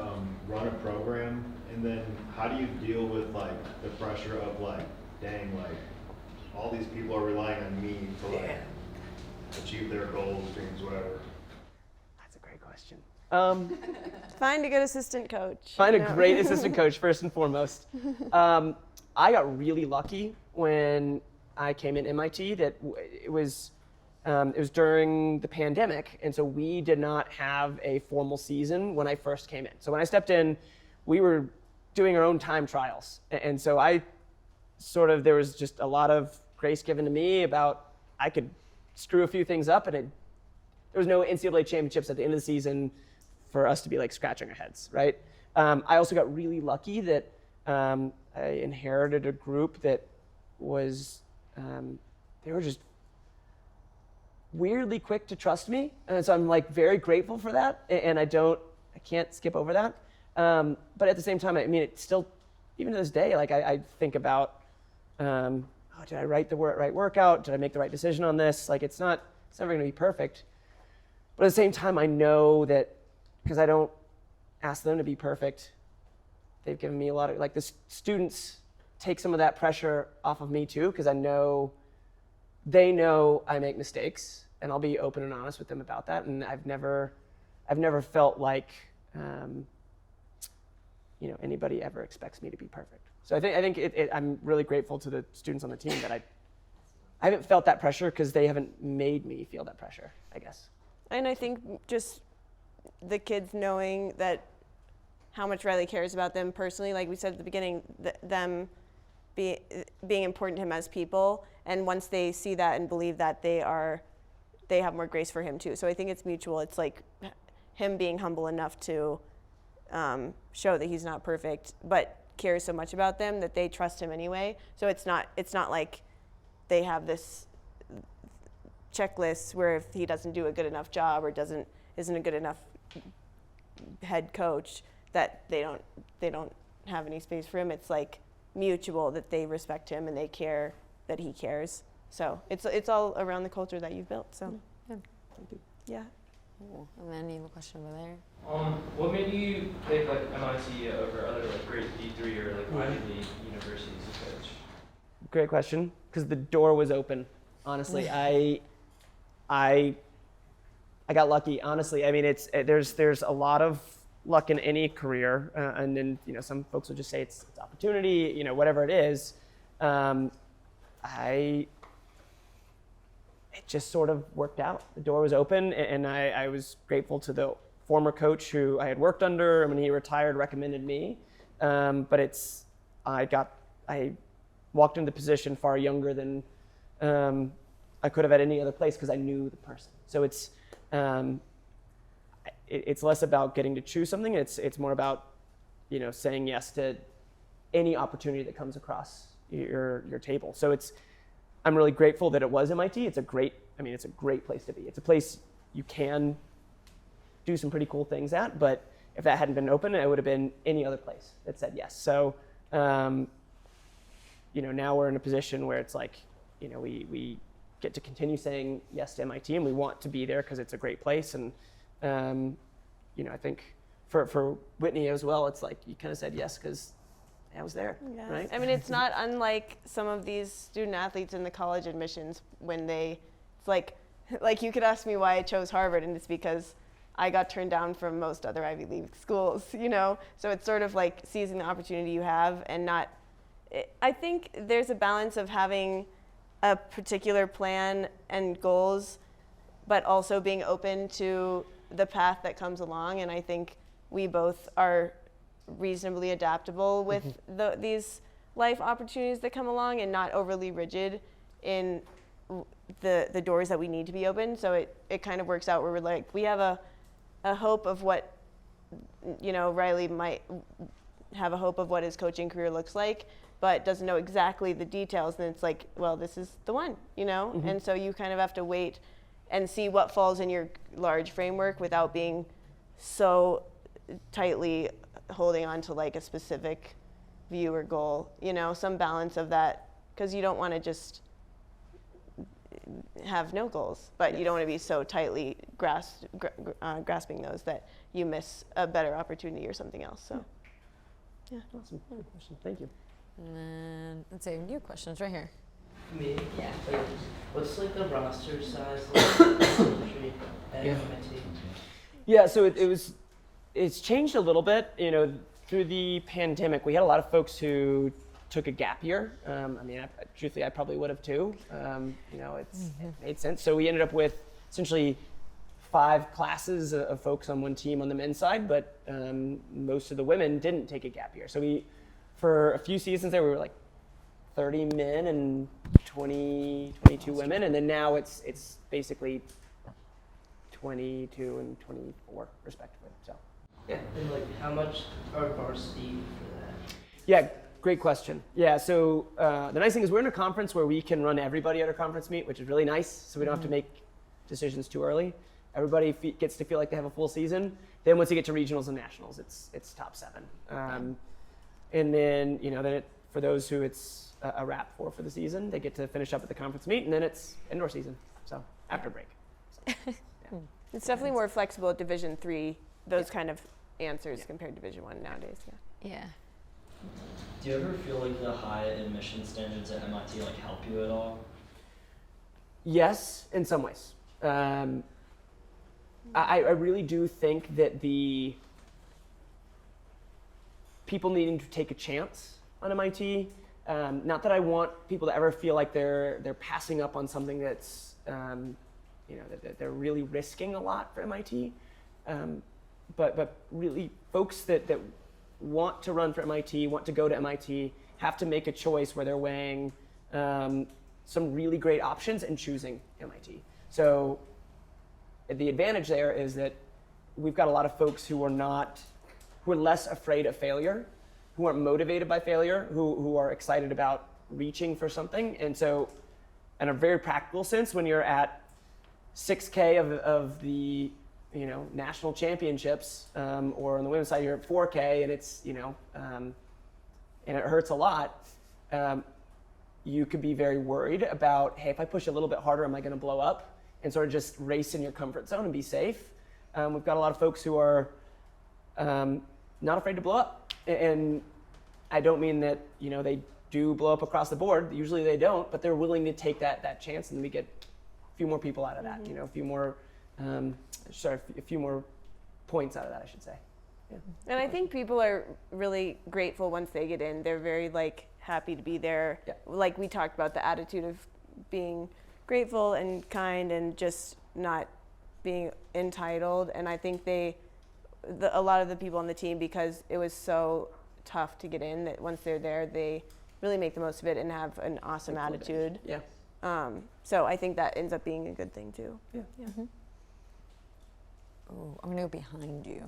run a program, and then how do you deal with like the pressure of like, dang, like all these people are relying on me to like achieve their goals, dreams, whatever? That's a great question. Find a good assistant coach. Find a great assistant coach first and foremost. I got really lucky when I came in MIT that it was during the pandemic, and so we did not have a formal season when I first came in. So when I stepped in, we were doing our own time trials, and so there was just a lot of grace given to me about I could screw a few things up, and there was no NCAA championships at the end of the season for us to be like scratching our heads, right? I also got really lucky that I inherited a group that was, they were just weirdly quick to trust me. And so I'm like very grateful for that. And I can't skip over that. But at the same time, I mean, it's still, even to this day, like I think about, did I write the right workout? Did I make the right decision on this? Like it's never gonna be perfect. But at the same time, I know that because I don't ask them to be perfect, they've given me a lot of, like the students take some of that pressure off of me too, because they know I make mistakes, and I'll be open and honest with them about that. And I've never felt like, anybody ever expects me to be perfect. So I think I'm really grateful to the students on the team that I haven't felt that pressure because they haven't made me feel that pressure, I guess. And I think just the kids knowing that how much Riley cares about them personally, like we said at the beginning, them being important to him as people, and once they see that and believe that, they have more grace for him too. So I think it's mutual. It's like him being humble enough to show that he's not perfect, but cares so much about them that they trust him anyway. So it's not like they have this checklist where if he doesn't do a good enough job or isn't a good enough head coach that they don't have any space for him. It's like mutual that they respect him and they care that he cares. So it's all around the culture that you've built. So yeah. Cool. And then you have a question over there. What made you pick like MIT over other like great D3 or like Ivy League universities to coach? Great question, because the door was open. Honestly, I got lucky. Honestly, I mean, there's a lot of luck in any career, and then some folks will just say it's opportunity, whatever it is. It just sort of worked out. The door was open, and I was grateful to the former coach who I had worked under. When he retired, recommended me. But I walked into the position far younger than I could have at any other place because I knew the person. So it's less about getting to choose something. It's more about saying yes to any opportunity that comes across your table. So I'm really grateful that it was MIT. It's a great place to be. It's a place you can do some pretty cool things at, but if that hadn't been open, it would have been any other place that said yes. So, now we're in a position where it's like, we get to continue saying yes to MIT, and we want to be there because it's a great place. And, I think for Whitney as well, it's like you kind of said yes because I was there, Yeah. right? I mean, it's not unlike some of these student athletes in the college admissions when it's like you could ask me why I chose Harvard, and it's because I got turned down from most other Ivy League schools, So it's sort of like seizing the opportunity you have and not. I think there's a balance of having a particular plan and goals, but also being open to the path that comes along. And I think we both are reasonably adaptable with these life opportunities that come along, and not overly rigid in the doors that we need to be open. So it kind of works out where we're like, we have a hope of what, Riley might have a hope of what his coaching career looks like, but doesn't know exactly the details. And it's like, well, this is the one, And so you kind of have to wait and see what falls in your large framework without being so tightly holding on to like a specific view or goal, some balance of that, because you don't want to just have no goals, but you don't want to be so tightly grasping those that you miss a better opportunity or something else. So, yeah. Awesome. Good question. Thank you. And then let's say new questions right here. Me? Yeah. Like, what's like the roster size like elementary at MIT? Yeah, so it's changed a little bit. Through the pandemic, we had a lot of folks who took a gap year. Truthfully, I probably would have too. It made sense. So we ended up with essentially 5 classes of folks on one team on the men's side, but most of the women didn't take a gap year. So for a few seasons there, we were like 30 men and 22 women, and then now it's basically 22 and 24 respectively. So yeah. And like, how much are varsity for that? Yeah, great question. Yeah, so the nice thing is we're in a conference where we can run everybody at our conference meet, which is really nice. So we don't have to make decisions too early. Everybody gets to feel like they have a full season. Then once you get to regionals and nationals, it's top 7. And then for those who it's a wrap for the season, they get to finish up at the conference meet, and then it's indoor season. So after break. So, yeah. It's definitely more flexible at Division III, those kind of answers compared to Division I nowadays. Yeah. Do you ever feel like the high admission standards at MIT like help you at all? Yes, in some ways. I really do think that the people needing to take a chance on MIT, not that I want people to ever feel like they're passing up on something that's, that they're really risking a lot for MIT, but really folks that want to run for MIT, want to go to MIT, have to make a choice where they're weighing some really great options and choosing MIT. So the advantage there is that we've got a lot of folks who are less afraid of failure, who aren't motivated by failure, who are excited about reaching for something. And so in a very practical sense, when you're at 6K of the national championships, or on the women's side you're at 4K and it's and it hurts a lot, you could be very worried about, hey, if I push a little bit harder, am I going to blow up? And sort of just race in your comfort zone and be safe. We've got a lot of folks who are not afraid to blow up, and I don't mean that they do blow up across the board. Usually they don't, but they're willing to take that chance, and we get a few more people out of that. A few more points out of that, I should say. Yeah. And I think people are really grateful once they get in. They're very happy to be there. Yeah. Like we talked about, the attitude of being grateful and kind and just not being entitled. And I think a lot of the people on the team, because it was so tough to get in, that once they're there, they really make the most of it and have an awesome attitude. Yeah. So I think that ends up being a good thing too. Yeah. Mm-hmm. Oh, I'm gonna go behind you.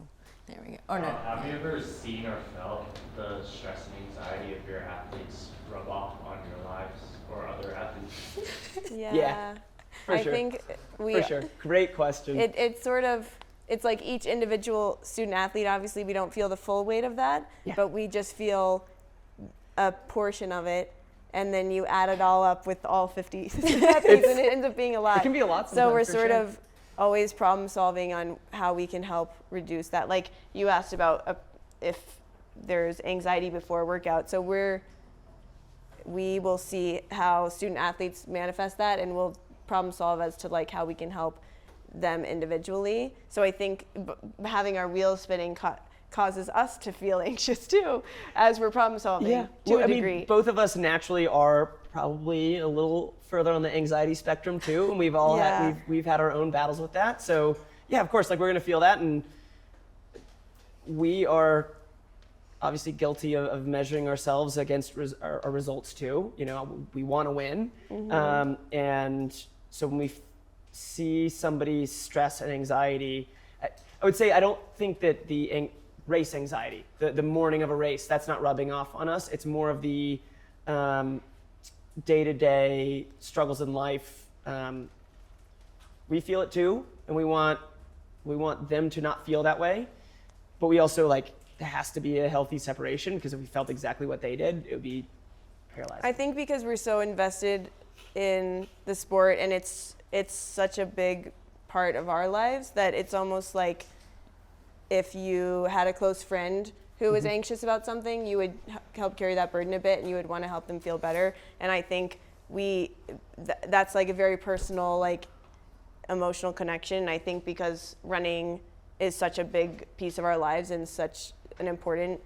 There we go. Oh no. Have you ever seen or felt the stress and anxiety of your athletes rub off on your lives or other athletes? Yeah. For I sure. think For sure. Great question. It's like each individual student athlete, obviously we don't feel the full weight of that, but we just feel a portion of it, and then you add it all up with all 50 athletes, and it ends up being a lot. It can be a lot So we're sometimes, for sort sure. of always problem solving on how we can help reduce that. Like you asked about if there's anxiety before a workout. So we will see how student athletes manifest that, and we'll problem solve as to how we can help them individually. So I think having our wheels spinning causes us to feel anxious too, as we're problem solving to a degree. Both of us naturally are probably a little further on the anxiety spectrum too, and we've all we've had our own battles with that. So yeah, of course, like we're gonna feel that, and we are obviously guilty of measuring ourselves against our results too. You know, we want to win, and so when we see somebody's stress and anxiety, I would say I don't think that the race anxiety, the morning of a race, that's not rubbing off on us. It's more of the day-to-day struggles in life. We feel it too, and we want them to not feel that way, but we also there has to be a healthy separation, because if we felt exactly what they did, it would be paralyzing. I think because we're so invested in the sport and it's such a big part of our lives that it's almost like if you had a close friend who was anxious about something, you would help carry that burden a bit and you would want to help them feel better. And I think that's like a very personal, emotional connection. And I think because running is such a big piece of our lives and such an important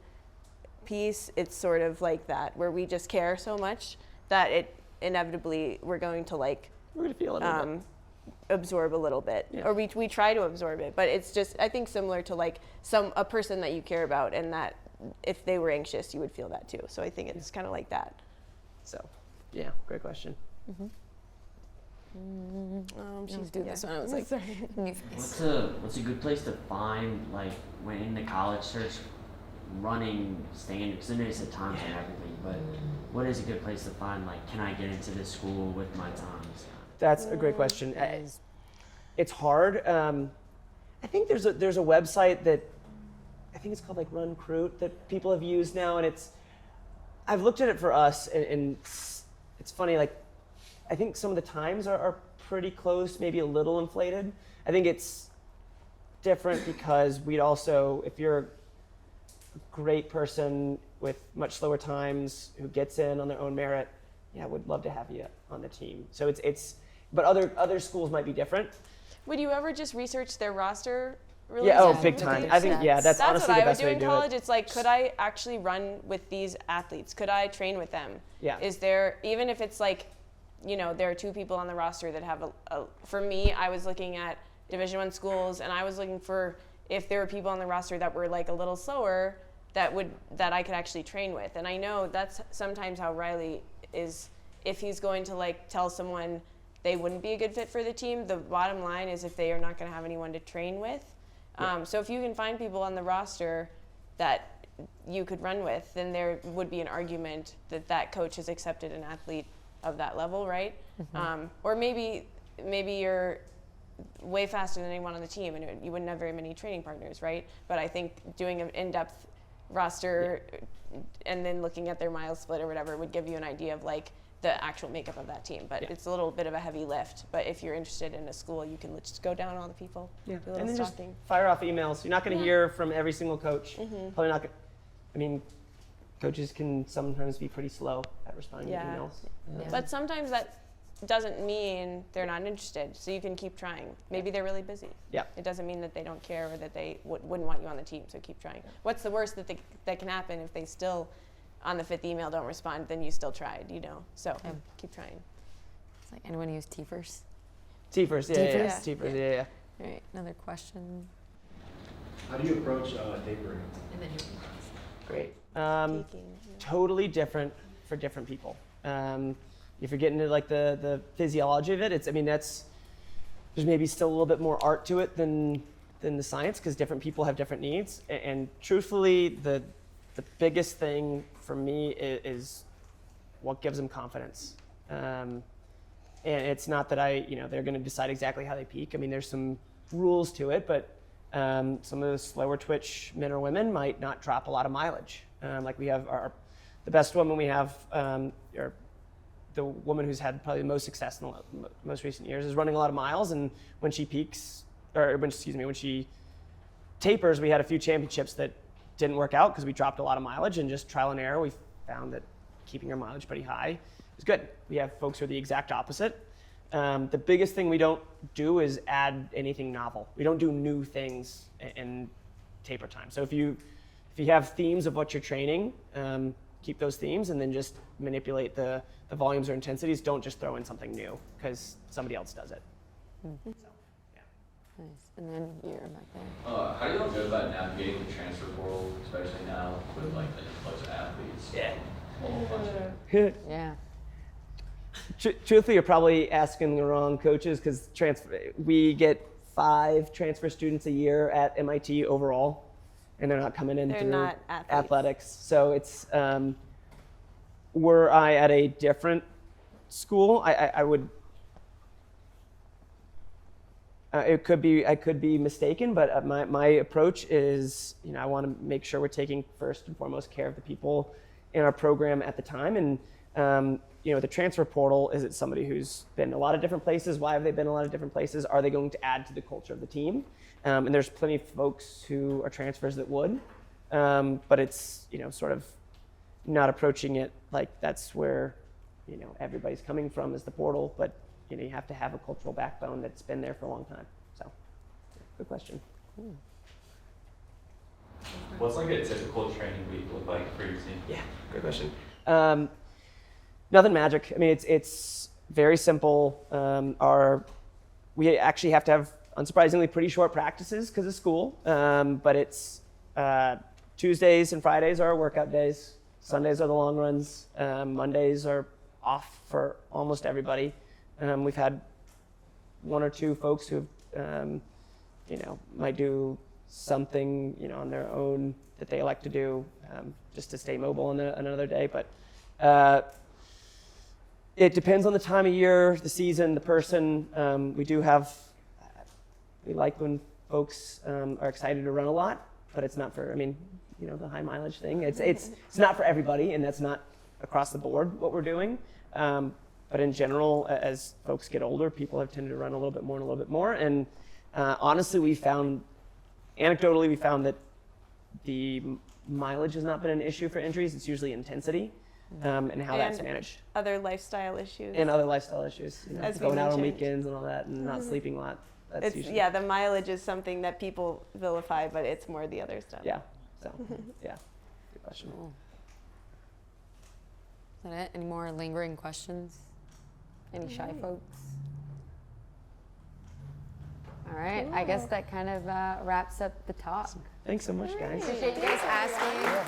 piece, it's sort of like that, where we just care so much that it inevitably we're going to feel it absorb a little bit, or we try to absorb it, but it's just, I think, similar to a person that you care about, and that if they were anxious you would feel that too. So I think it's kind of like that. So yeah, great question. She's doing this one. I was like, what's a good place to find, when in the college search, running standards? I know you said times and everything, but what is a good place to find, can I get into this school with my times? That's a great question. It's hard. I think there's a website that I think it's called Recruit that people have used now, and I've looked at it for us, and it's funny. I think some of the times are pretty close, maybe a little inflated. I think it's different because we'd also, if you're a great person with much slower times who gets in on their own merit, would love to have you on the team. So but other schools might be different. Would you ever just research their roster? Big time. I think that's honestly what the best I would do way in to do college. it. It's could I actually run with these athletes? Could I train with them? Yeah. Is there, even if it's there are 2 people on the roster that have for me, I was looking at Division I schools, and I was looking for if there were people on the roster that were a little slower that I could actually train with. And I know that's sometimes how Riley is. If he's going to tell someone they wouldn't be a good fit for the team, the bottom line is if they are not going to have anyone to train with. So if you can find people on the roster that you could run with, then there would be an argument that coach has accepted an athlete of that level, right? Or maybe you're way faster than anyone on the team and you wouldn't have very many training partners, right? But I think doing an in-depth roster and then looking at their mile split or whatever would give you an idea of the actual makeup of that team. But it's a little bit of a heavy lift. But if you're interested in a school, you can just go down all the people, do a little and then stalking. just fire off emails. You're not going to hear from every single coach. Probably not. Coaches can sometimes be pretty slow at responding to emails. But sometimes that doesn't mean they're not interested. So you can keep trying. Maybe they're really busy. Yeah. It doesn't mean that they don't care or that they wouldn't want you on the team. So keep trying. What's the worst that can happen if they still on the 5th email don't respond? Then you still tried, So keep trying. It's anyone use TFers? TFers, yeah. TFers, yeah. All right, another question. How do you approach tapering? And then Great. Totally different for different people. If you're getting into the physiology of it, there's maybe still a little bit more art to it than the science, because different people have different needs. And truthfully, the biggest thing for me is what gives them confidence. And it's not that they're going to decide exactly how they peak. There's some rules to it, but some of the slower twitch men or women might not drop a lot of mileage. We have the best woman we have, or the woman who's had probably the most success in the most recent years, is running a lot of miles. And when she peaks, when she tapers, we had a few championships that didn't work out because we dropped a lot of mileage, and just trial and error, we found that keeping our mileage pretty high is good. We have folks who are the exact opposite. The biggest thing we don't do is add anything novel. We don't do new things in taper time. So if you have themes of what you're training, keep those themes and then just manipulate the volumes or intensities. Don't just throw in something new because somebody else does it. Mm-hmm. So, yeah. Nice. And then you're back there. How do you all go about navigating the transfer portal, especially now with like the influx of athletes? Yeah. A whole bunch of Yeah. Truthfully, you're probably asking the wrong coaches because we get 5 transfer students a year at MIT overall, and they're not coming in They're through not athletes. athletics. So it's were I at a different school, I would. I could be mistaken, but my approach is, I want to make sure we're taking first and foremost care of the people in our program at the time. And the transfer portal, is it somebody who's been a lot of different places? Why have they been a lot of different places? Are they going to add to the culture of the team? And there's plenty of folks who are transfers that would, but it's sort of not approaching it like that's where everybody's coming from is the portal, but you have to have a cultural backbone that's been there for a long time. So, good question. What's like a typical training week look like for your team? Yeah, good question. Nothing magic. I mean, it's very simple. We actually have to have, unsurprisingly, pretty short practices because of school. But it's Tuesdays and Fridays are our workout days. Sundays are the long runs. Mondays are off for almost everybody. We've had 1 or 2 folks who, might do something, on their own that they like to do just to stay mobile on another day. But it depends on the time of year, the season, the person. We like when folks are excited to run a lot, but it's not for, the high mileage thing. It's not for everybody, and that's not across the board what we're doing. But in general, as folks get older, people have tended to run a little bit more and a little bit more. And honestly, anecdotally, we found that the mileage has not been an issue for injuries. It's usually intensity and how that's managed. Other lifestyle issues. And other lifestyle issues. As we going out on mentioned. weekends and all that and not sleeping a lot. That's usually. Yeah, the mileage is something that people vilify, but it's more the other stuff. Yeah. So, yeah. Good question. Cool. Is that it? Any more lingering questions? Any shy folks? All right, I guess that kind of wraps up the talk. Thanks so much, guys. Appreciate you guys asking.